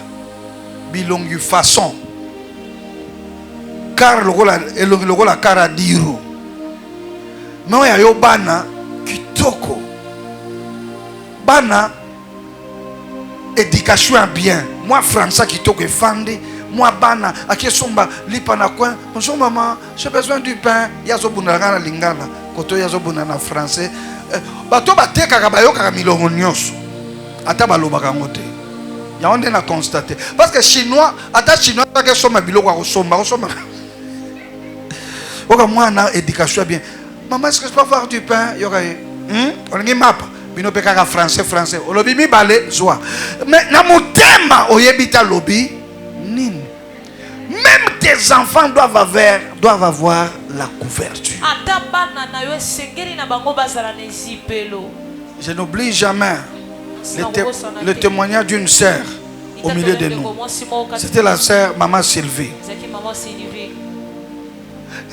Bilongi façon car lokola kara diru mais ya yo bana kitoko bana éducation bien moi français kitoko efandi moi bana akesomba lipa na coin bonjour maman j'ai besoin du pain yazo bunaka na lingala koto yazo bunana français bato bateka bayoka milongo nyonso ata balobaka ngote. On a constaté parce que chinois ata chinois que soma biloko ko soma oka moi na éducation bien maman est-ce que je peux avoir du pain yoka on ngi mapa bino peka français olobi mi balé joie mais na motema oyebita lobi nini même tes enfants doivent avoir la couverture. Je n'oublie jamais le témoignage d'une sœur au milieu de nous. C'était la sœur Maman Sylvie.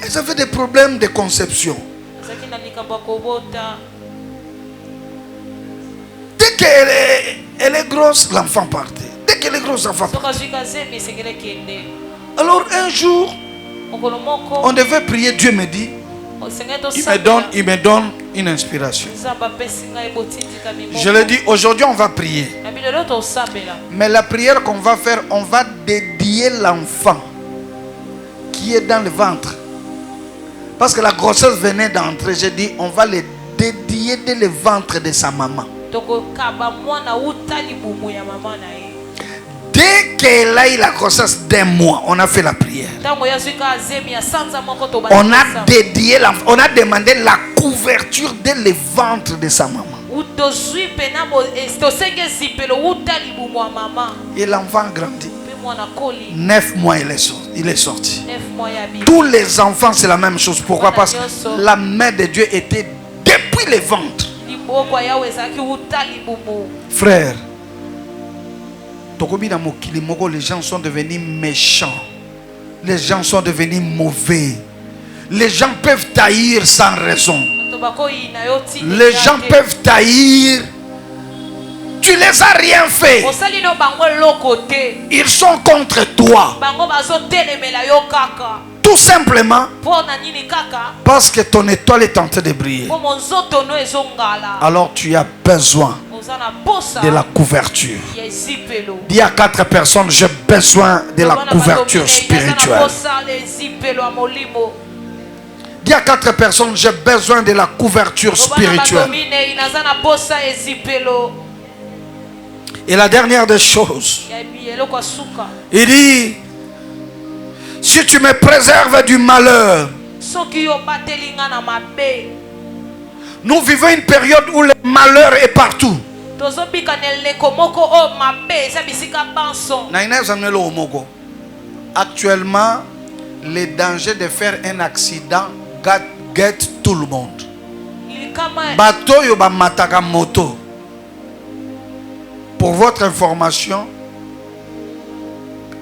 Elles avaient des problèmes de conception. Dès qu'elle est grosse, l'enfant partait. Dès qu'elle est grosse, l'enfant partait. Alors un jour, on devait prier. Dieu me dit, il me donne une inspiration. Je lui ai dit, aujourd'hui on va prier. Mais la prière qu'on va faire, on va dédier l'enfant qui est dans le ventre. Parce que la grossesse venait d'entrer. J'ai dit, on va le dédier dans le ventre de sa maman. Dès qu'elle a eu la grossesse d'un mois, on a fait la prière. On a dédié l'enfant. On a demandé la couverture dans le ventre de sa maman. Et l'enfant grandit. 9 mois il est sorti. Tous les enfants c'est la même chose. Pourquoi? Parce que la main de Dieu était depuis le ventre. Frère, les gens sont devenus méchants. Les gens sont devenus mauvais. Les gens peuvent taillir sans raison. Les gens peuvent taillir. Tu les as rien fait. Ils sont contre toi. Tout simplement parce que ton étoile est en train de briller. Alors tu as besoin de la couverture. Dis à 4 personnes, j'ai besoin de la couverture spirituelle. Dis à 4 personnes, j'ai besoin de la couverture spirituelle. Et la dernière des choses, il dit, si tu me préserves du malheur. Nous vivons une période où le malheur est partout. Actuellement, le danger de faire un accident guette tout le monde. Bateau yo ba mataka moto. Pour votre information,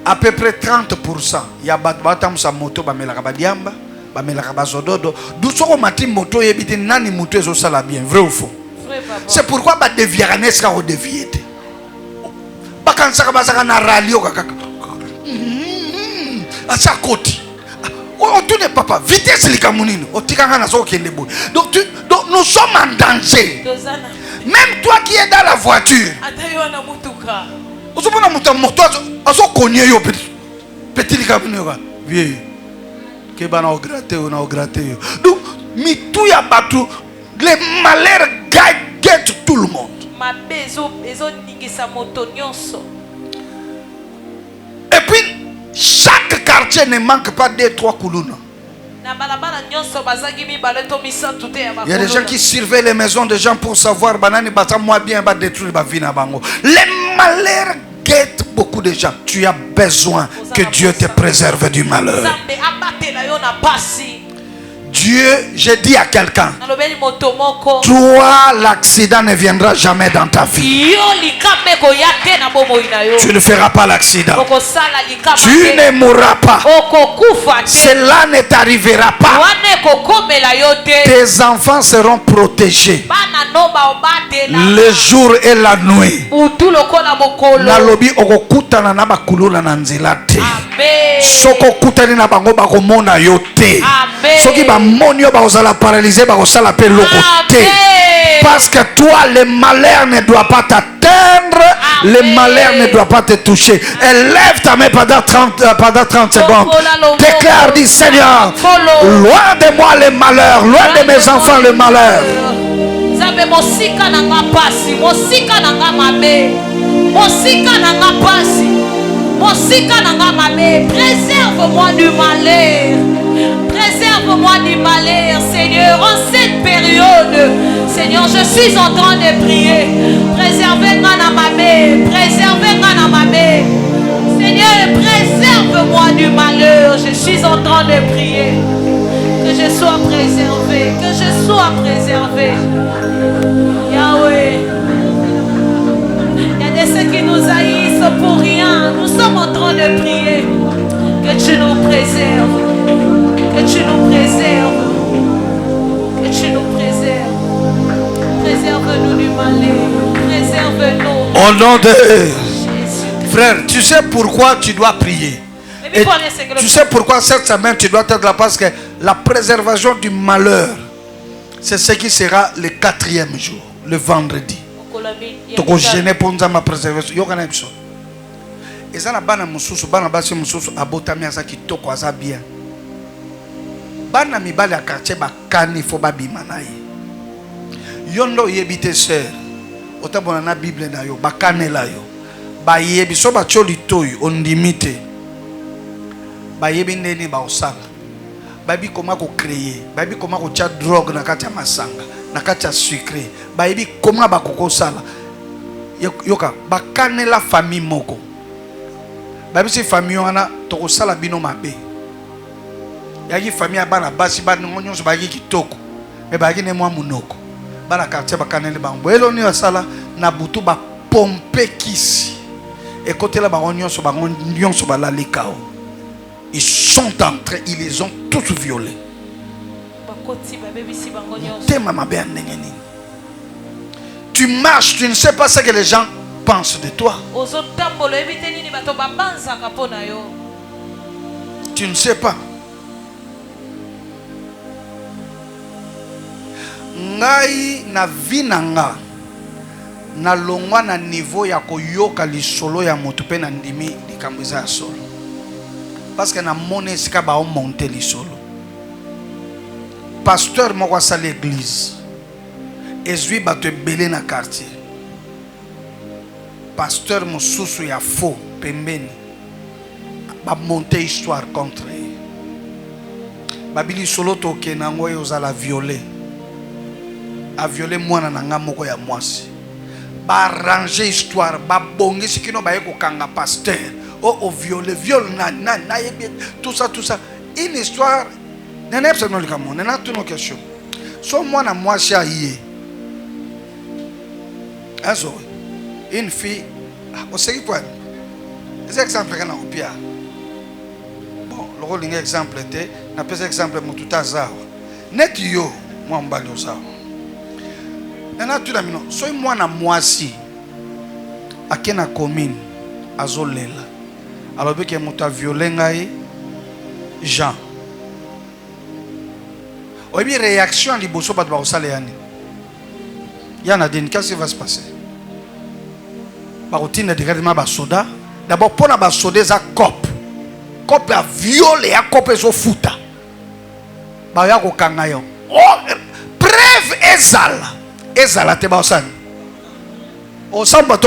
à peu près 30%. Il y a batam sa moto ba melaka ba diamba, ba melaka ba zododo. Du soko mati moto yebite nani moto ezo sala bien, vrai ou faux? C'est pourquoi ba deviaranes ka o deviete. Ba kansaka ba saka na rallyo kaka. Asa koti. Oh, tu n'es pas vitesse likamunino. Otikanga na soko kende boy. Donc nous sommes en danger. Même toi qui es dans la voiture. Petit likamunino. Vieux. Keba na ograté ou na ograté. Donc mitou ya batu, les malheurs guettent tout le monde. Et puis chaque quartier ne manque pas 2-3 koulouna. Il y a des gens qui surveillent les maisons des gens pour savoir banani bata moi bien ba détruire ba vie na bango. Les malheurs guettent beaucoup de gens. Tu as besoin que Dieu te préserve du malheur. Dieu, j'ai dit à quelqu'un, toi, l'accident ne viendra jamais dans ta vie. Tu ne feras pas l'accident. Tu ne mourras pas. Cela ne t'arrivera pas. Tes enfants seront protégés le jour et la nuit. Nalobi okokutana na bakulula na nzela te. Soko kutani na bango bakomona yo te. Soki ba monio ba osala paralysé ba osala pe lokote. Parce que toi le malheur ne doit pas t'atteindre, le malheur ne doit pas te toucher. Élève ta main pendant 30 secondes. Déclare, dis Seigneur, loin de moi le malheur, loin de mes enfants le malheur. Mosika nanga pasi, mosika nanga mabe, mosika nanga pasi, mosika nanga mabe. Préserve-moi du malheur, préserve-moi du malheur, Seigneur, en cette période. Seigneur, je suis en train de prier. Préservez-moi na mabe, préservez-moi na mabe. Seigneur, préserve-moi du malheur. Je suis en train de prier. Que je sois préservé, que je sois préservé. Yahweh, il y a de ceux qui nous haïssent. sommes pour rien. Nous sommes en train de prier. Que tu nous préserves. Que tu nous préserves. Que tu nous préserves. Préserve-nous du malheur. Préserve-nous. Au nom de Jésus. frère, tu sais pourquoi tu dois prier. Et tu sais pourquoi cette semaine tu dois être là, parce que la préservation du malheur, c'est ce qui sera le 4e jour, le vendredi. Tu vas gêner pour ma préservation. Et ça, la bana mususu, bana basi mususu, abotami asa kitoko asa bien. Bana mibali ya quartier bakani fo babima na ye. Yondo yebite sœur, otabona na Bible na yo, bakane la yo. Ba yebi so ba choli toy ondimite. Ba yebi ndeni ba osala. Babi comment ko créer, babi comment ko tia drogue na kati ya masanga, na kati ya sucré. Ba yebi comment ba ko sala. Yoka bakane la famille moko. Babi si famille wana to ko sala bino mabe. Yaki famille bana basi bana nyonso ba kitoko. Me ba ne mwa munoko. Bana quartier bakane le bango. Eloni wasala na butu ba pompe kisi. Et côté là ba nyonso ba la likao. Ils sont entrés, ils les ont tous violés. Tu marches, tu ne sais pas ce que les gens pensent de toi. Tu ne sais pas. Ngai na vinanga na longwa na niveau ya koyoka lisolo ya moto pe na ndimi likambiza ya solo. Parce que na monnaie sika ba monter les solo. Pasteur moko sa l'église. Ezui ba te belé na quartier. Pasteur mosusu ya faux pembeni. Ba monter histoire contre. Babili solo to kenango yo za la violer. A violer mwana na nga moko ya mwasi. Ba arranger histoire, ba bongi sikino ba yeko kanga pasteur. Oh, viol, tout ça. Une histoire, n'est pas seulement le Cameroun, n'est pas toutes nos questions. Soit moi, moi, j'ai une fille, on sait quoi? Les exemples qu'on a au pire. Bon, le rôle d'un exemple était, n'a pas exemple, mais tout à l'heure. Net yo, moi, on va le savoir. N'est pas tout à l'heure. Soit moi, si, à quelle commune, à Zolela. Alors que tu as violé Jean. Il y a une réaction à l'Iboso de Barosaléani. Il y en a des qu'est-ce qui va se passer? Barotine directement à soda. D'abord, pour la soda, c'est un cop. Cop a violé, un cop est au fouta. Baya ko kangayo. Oh, preuve ezala. Ezala te baosani. Au sambote.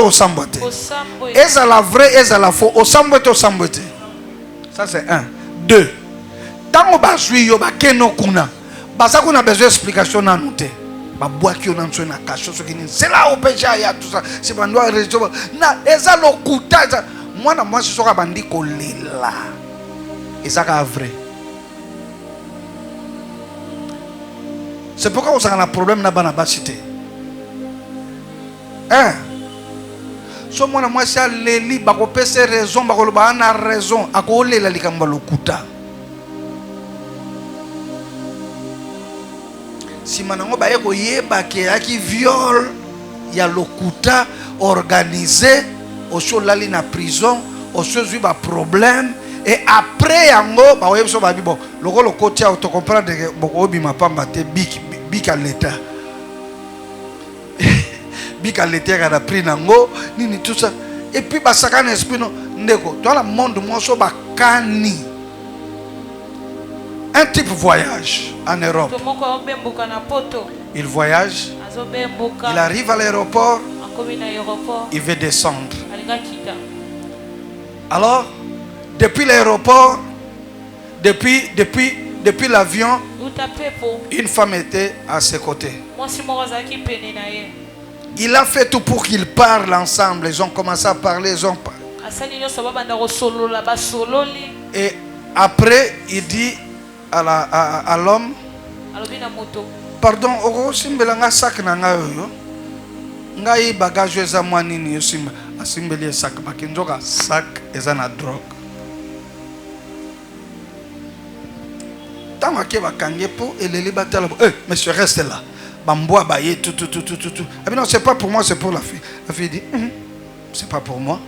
Est-ce la vraie, est-ce la faux? Au sambote. Ça c'est 1. 2. Tant on va suivre, on a besoin d'explication dans nous. C'est là où il y a tout ça. C'est pas noir. Est-ce le couta? Moi, je suis bandi là. Et ça c'est vrai. C'est pourquoi on a un problème dans la cité. 1. So moi c'est leli bako pese raison bako ba na raison akole la likamba lokuta si manango ba yeko yeba ke aki viol ya lokuta organisé au so lali na prison au so zui ba problème et après yango ba yebso ba bibo lokolo kotia auto comprendre que boko obima pamba te bik à l'état. Bika l'été a pris nango nini tout ça et puis basakana esprit no ndeko dans le monde moi so bakani un type voyage en Europe. Il voyage, il arrive à l'aéroport, il veut descendre. Alors depuis l'aéroport, depuis l'avion, une femme était à ses côtés. Il a fait tout pour qu'ils parlent ensemble. Ils ont commencé à parler. Et après, il dit à l'homme, pardon, sac nanga yo. Ngai bagage za mwanini yosimba. asimbeli sac bakinzoka sac eza na drogue. Tant que bakange pour eleli batala monsieur reste là. Bamboa baye tout. Ah mais non, c'est pas pour moi, c'est pour la fille. La fille dit c'est pas pour moi.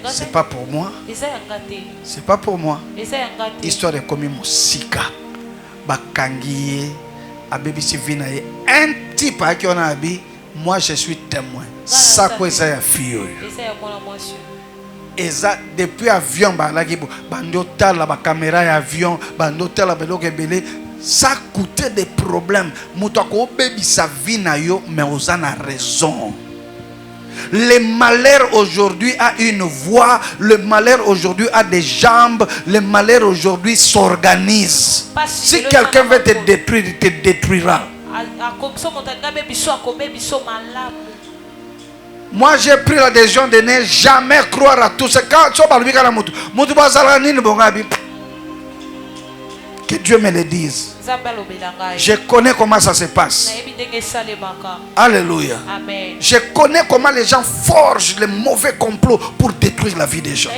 C'est pas pour moi. C'est pas pour moi. Histoire de comme musika. Bakangi abebi sivina un type qui on a abi, moi je suis témoin. Ça quoi ça ya fille. Et ça depuis avion ba la gibo bando tala ba caméra ya avion bando tala beloko ebele. Ça coûtait des problèmes. Moutako baby sa vie na yo, mais on a raison. Le malheur aujourd'hui a une voix. Le malheur aujourd'hui a des jambes. Le malheur aujourd'hui s'organise. Si quelqu'un veut te détruire, il te détruira. Moi j'ai pris la décision de ne jamais croire à tout ce que Dieu me le dise. Je connais comment ça se passe. Alléluia. Amen. Je connais comment les gens forgent les mauvais complots pour détruire la vie des gens.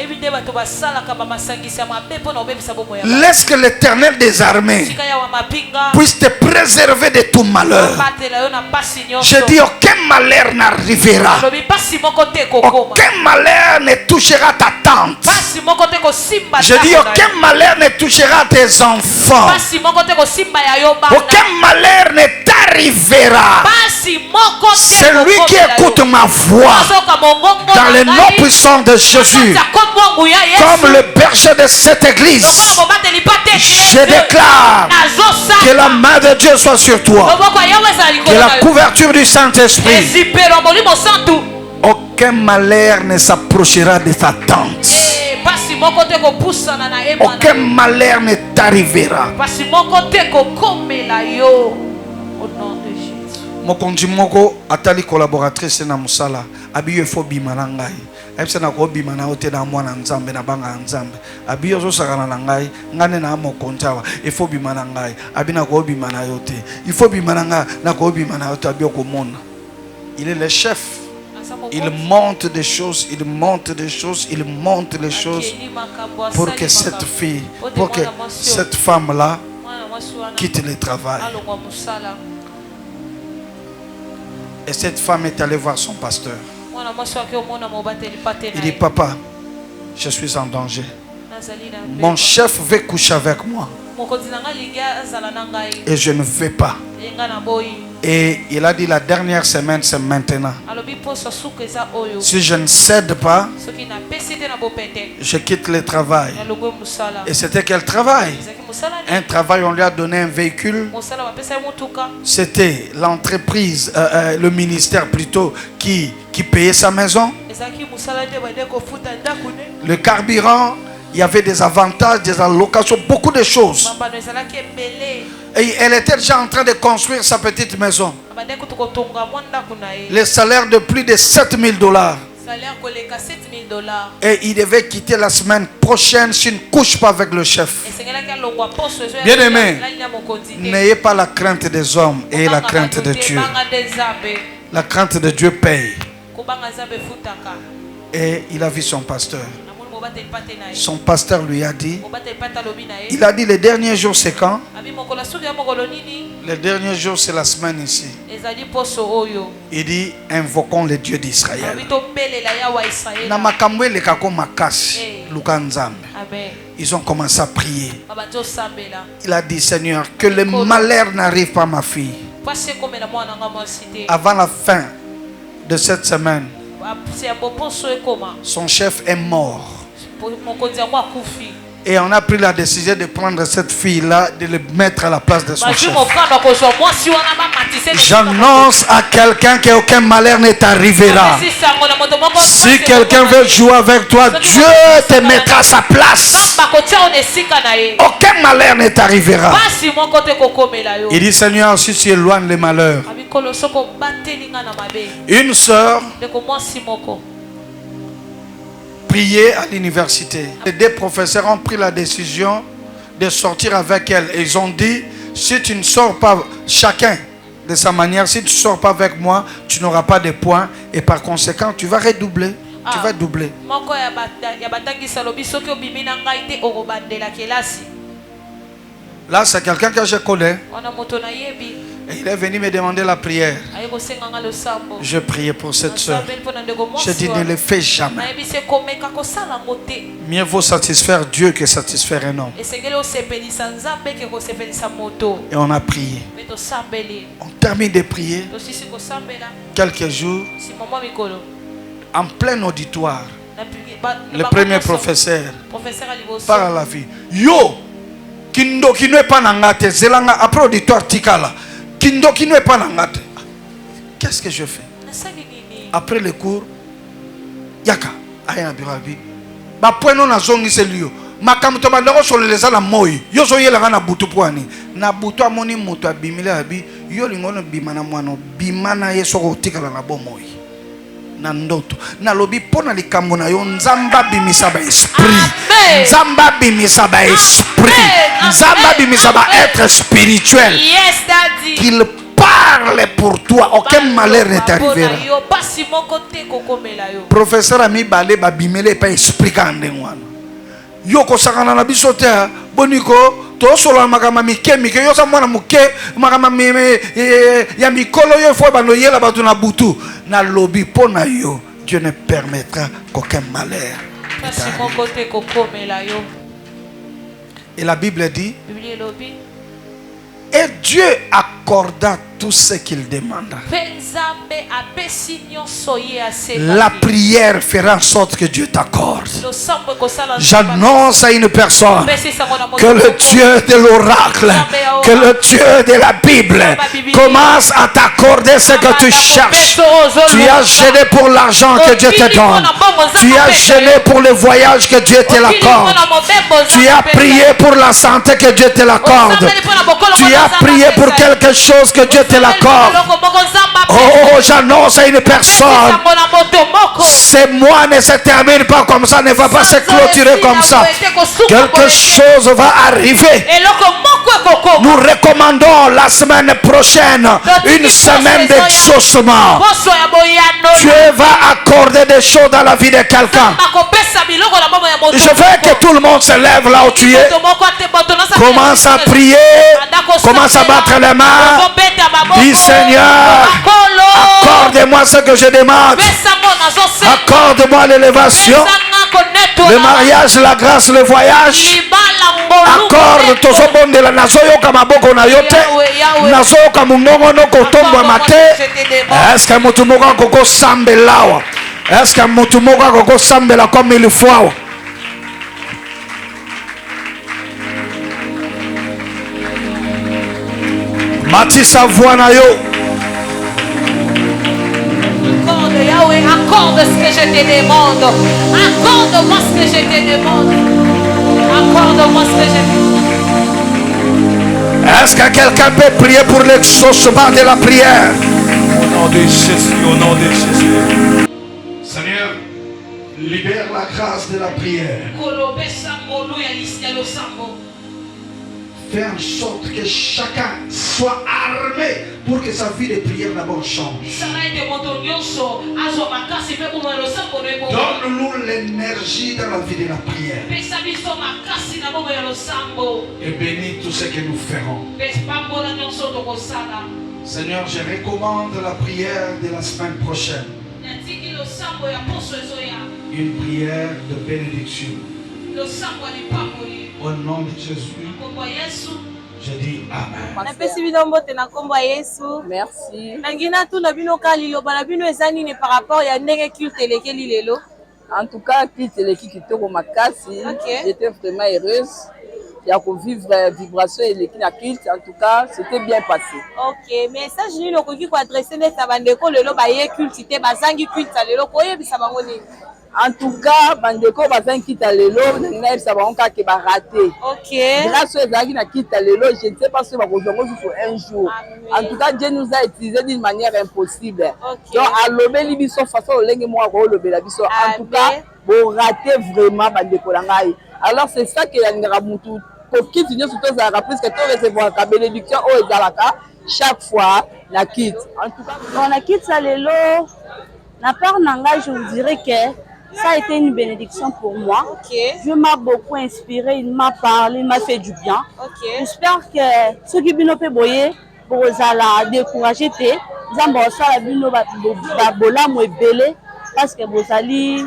Laisse que l'Éternel des armées puisse te préserver de tout malheur. Je dis aucun malheur n'arrivera. Aucun malheur ne touchera ta tante. Je dis aucun malheur ne touchera tes enfants. Aucun malheur ne t'arrivera. Celui qui écoute ma voix dans le nom puissant de Jésus, comme le berger de cette église, je déclare que la main de Dieu soit sur toi, que la couverture du Saint-Esprit, aucun malheur ne s'approchera de ta tente. Aucun malheur ne t'arrivera. Au nom de Jésus. Mokonzi moko atali collaboratrice na musala abiyo fo bimana ngai ayebisa na ko bimana ote na mwana nzambe na banga nzambe abiyo zo sakana na ngai ngane na mokonzi awa ifo bimana ngai abina ko bimana yote ifo bimana nga na ko bimana yote abiyo ko mona. Il est le chef. Il monte des choses, il monte des choses, il monte les choses pour que cette fille, pour que cette femme-là quitte le travail. Et cette femme est allée voir son pasteur. Il dit, papa, je suis en danger. Mon chef veut coucher avec moi. Et je ne veux pas. Et il a dit la dernière semaine c'est maintenant. Si je ne cède pas, je quitte le travail. Et c'était quel travail? Un travail, on lui a donné un véhicule. C'était l'entreprise, le ministère plutôt, qui payait sa maison. Le carburant, il y avait des avantages, des allocations, beaucoup de choses. Et elle était déjà en train de construire sa petite maison. Le salaire de plus de $7,000. Et il devait quitter la semaine prochaine s'il ne couche pas avec le chef. Bien aimé, n'ayez pas la crainte des hommes et la crainte de Dieu. La crainte de Dieu paye. Et il a vu son pasteur. Son pasteur lui a dit, il a dit les derniers jours c'est quand? Les derniers jours c'est la semaine ici. Il dit invoquons le Dieu d'Israël. Ils ont commencé à prier. Il a dit Seigneur, que le malheur n'arrive pas à ma fille. Avant la fin de cette semaine, son chef est mort. Et on a pris la décision de prendre cette fille-là, de le mettre à la place de son chef. J'annonce à quelqu'un qu'aucun malheur ne t'arrivera. Si quelqu'un veut jouer avec toi, Dieu te mettra à sa place. Aucun malheur ne t'arrivera. Il dit Seigneur, si tu éloignes les malheurs. Une sœur prier à l'université. Les deux professeurs ont pris la décision de sortir avec elle. Et ils ont dit, si tu ne sors pas, chacun de sa manière, si tu ne sors pas avec moi, tu n'auras pas de points. Et par conséquent, tu vas redoubler. tu vas doubler. Moko ya batangisa lobi soki obimi na ngai te okobandela kelasi. Là, c'est quelqu'un que je connais. Wana moto na yebi. Et il est venu me demander la prière. Aye kosenga nga losambo. Je priais pour cette soeur. Je dis, ne le fais jamais. Nayebise komeka kosala ngo te. Mieux vaut satisfaire Dieu que satisfaire un homme. Esengeli osepelisa nzambe ke kosepelisa moto. Et on a prié. Me tosambeli. On termine de prier. Tosisi kosambela. Quelques jours, Si mama mikolo. en plein auditoire, Le le premier professeur Professeur aliboso. parle à la vie. Yo, kindo kino est pas nangate, zelanga après auditoire tikala. Kindo kino est pas nangate. Qu'est-ce que je fais? Nasali nini? Après le cours, yaka, ayana birabi. Ba poino na zongi selio. Makamto bandako sur les ala moy. Yo so yela na butu poani. Na butu amoni moto abimila abi. Yo lingono bimana mwano. Bimana yeso ko tikala na bo moy. Na ndoto na lobi pona likambo na yo nzamba bimisa ba esprit, nzamba bimisa ba esprit, nzamba bimisa ba être spirituel. Yes, daddy. Qu'il parle pour toi, aucun malheur ne t'arrivera. Professeur ami balé ba bimele pa esprit kande ngwana. Yo ko sakana na biso te boniko to solo makama mikemi ke yo sa mwana muke makama ya mikolo yo fo bando yela batu na butu na lobi pona yo. Dieu ne permettra qu'aucun malheur. Et la Bible dit, et Dieu accorda tout ce qu'il demanda. La prière fera en sorte que Dieu t'accorde. J'annonce à une personne que le Dieu de l'oracle, que le Dieu de la Bible commence à t'accorder ce que tu cherches. Tu as gêné pour l'argent que Dieu te donne. Tu as gêné pour le voyage que Dieu te l'accorde. Tu as prié pour la santé que Dieu te l'accorde. Tu as prié pour quelque chose que Dieu te l'accorde. Oh, j'annonce à une personne, ces mois ne se terminent pas comme ça, ne va pas se clôturer comme ça. Quelque chose va arriver. Nous recommandons la semaine prochaine une semaine d'exaucement. Dieu va accorder des choses dans la vie de quelqu'un. Je veux que tout le monde se lève là où tu es. Commence à prier. Commence à battre les mains. Dis Seigneur, accorde-moi ce que je demande. Accorde-moi l'élévation, le mariage, la grâce, le voyage. Accorde tozo bonde la nazoyo kama boko na yote. Nazoyo kama mungongo no kotombo mate. Est-ce que mutu moko koko sambe lawa? Est-ce que mutu moko koko sambe la comme il faut? Matissa voix na yo. Accorde Yahweh, accorde ce que je te demande. Accorde-moi ce que je te demande. Accorde-moi ce que je te demande. Est-ce que quelqu'un peut prier pour l'exaucement de la prière? Au nom de Jésus, au nom de Jésus. Seigneur, libère la grâce de la prière. Fais en sorte que chacun soit armé pour que sa vie de prière d'abord change. Donne-nous l'énergie dans la vie de la prière. Et bénis tout ce que nous ferons. Seigneur, je recommande la prière de la semaine prochaine. Une prière de bénédiction. Au nom de Jésus, je dis Amen. Merci. En tout cas, j'étais vraiment heureuse. Il y a vivre vibration et l'équipe en tout cas, c'était bien passé. Ok, mais ça, je n'ai pas adressé à Bandeko, le lobaye culte, bazangi culte, le lokoye, bisabangoni. En tout cas, Bandeko bazangi kita lelo, n'aime ça va encore que raté. Ok. Grâce aux amis na kita lelo, je ne sais pas si va rejoindre sur un jour. En tout cas, Dieu nous a utilisé d'une manière impossible. Ok. Donc, à l'obé libiso façon lengue moi rôle la biso. En tout cas, bon raté vraiment Bandeko langai. Alors c'est ça que y a mutu pour qui finir surtout ça plus que tout recevoir la bénédiction au ezalaka chaque fois la quitte. En tout cas, on a quitté ça lelo. La part nanga, je vous dirais que Ça a été une bénédiction pour moi. Ok. Dieu m'a beaucoup inspiré, il m'a parlé, il m'a fait du bien. Ok. J'espère que ceux qui viennent au boyer pour la décourager, ils ont bola belé parce que vous allez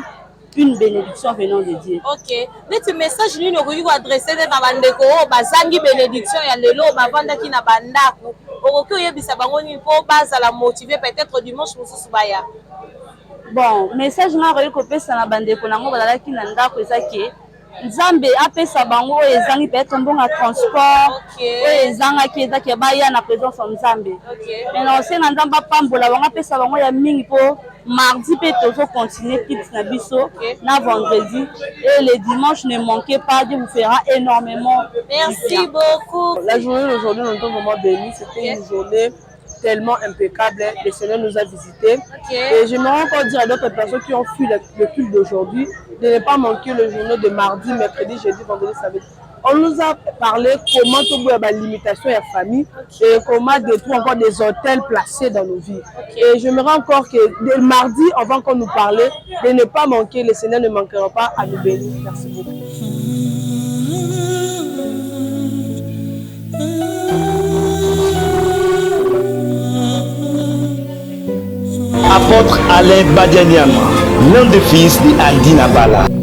une bénédiction venant de Dieu. Ok. Neti message nini okoki ko adresser na bandeko bazangi bénédiction ya lelo bavandaki na bandako. Okoki oyebisa bango nini po bazala motiver peut-être dimanche mosusu baya. Bon, message nga koyi kopesa na bandeko nango bazalaki na ndako ezaki Nzambe apesa bango ezangi peut-être mbonga transport oyo ezangaki ezaki baya na présence ya Nzambe. Maintenant osenga Nzambe apambola bango apesa bango ya mingi po mardi pe tozo continuer clips na biso na vendredi et le dimanche ne manquez pas, Dieu vous fera énormément. Merci beaucoup. La journée d'aujourd'hui nous sommes vraiment bénis, c'était une journée tellement impeccable, le Seigneur nous a visités. Et j'aimerais encore dire à d'autres personnes qui ont fui le culte d'aujourd'hui de ne pas manquer le journée de mardi, mercredi, jeudi, vendredi, samedi. On nous a parlé comment tout la limitation de la famille et comment détruire encore des hôtels placés dans nos vies. Et j'aimerais encore que le mardi, on va encore nous parler de ne pas manquer, le Seigneur ne manquera pas à nous bénir. Merci beaucoup. Apôtre Alain Badianyama, l'un des fils de Adina Bala.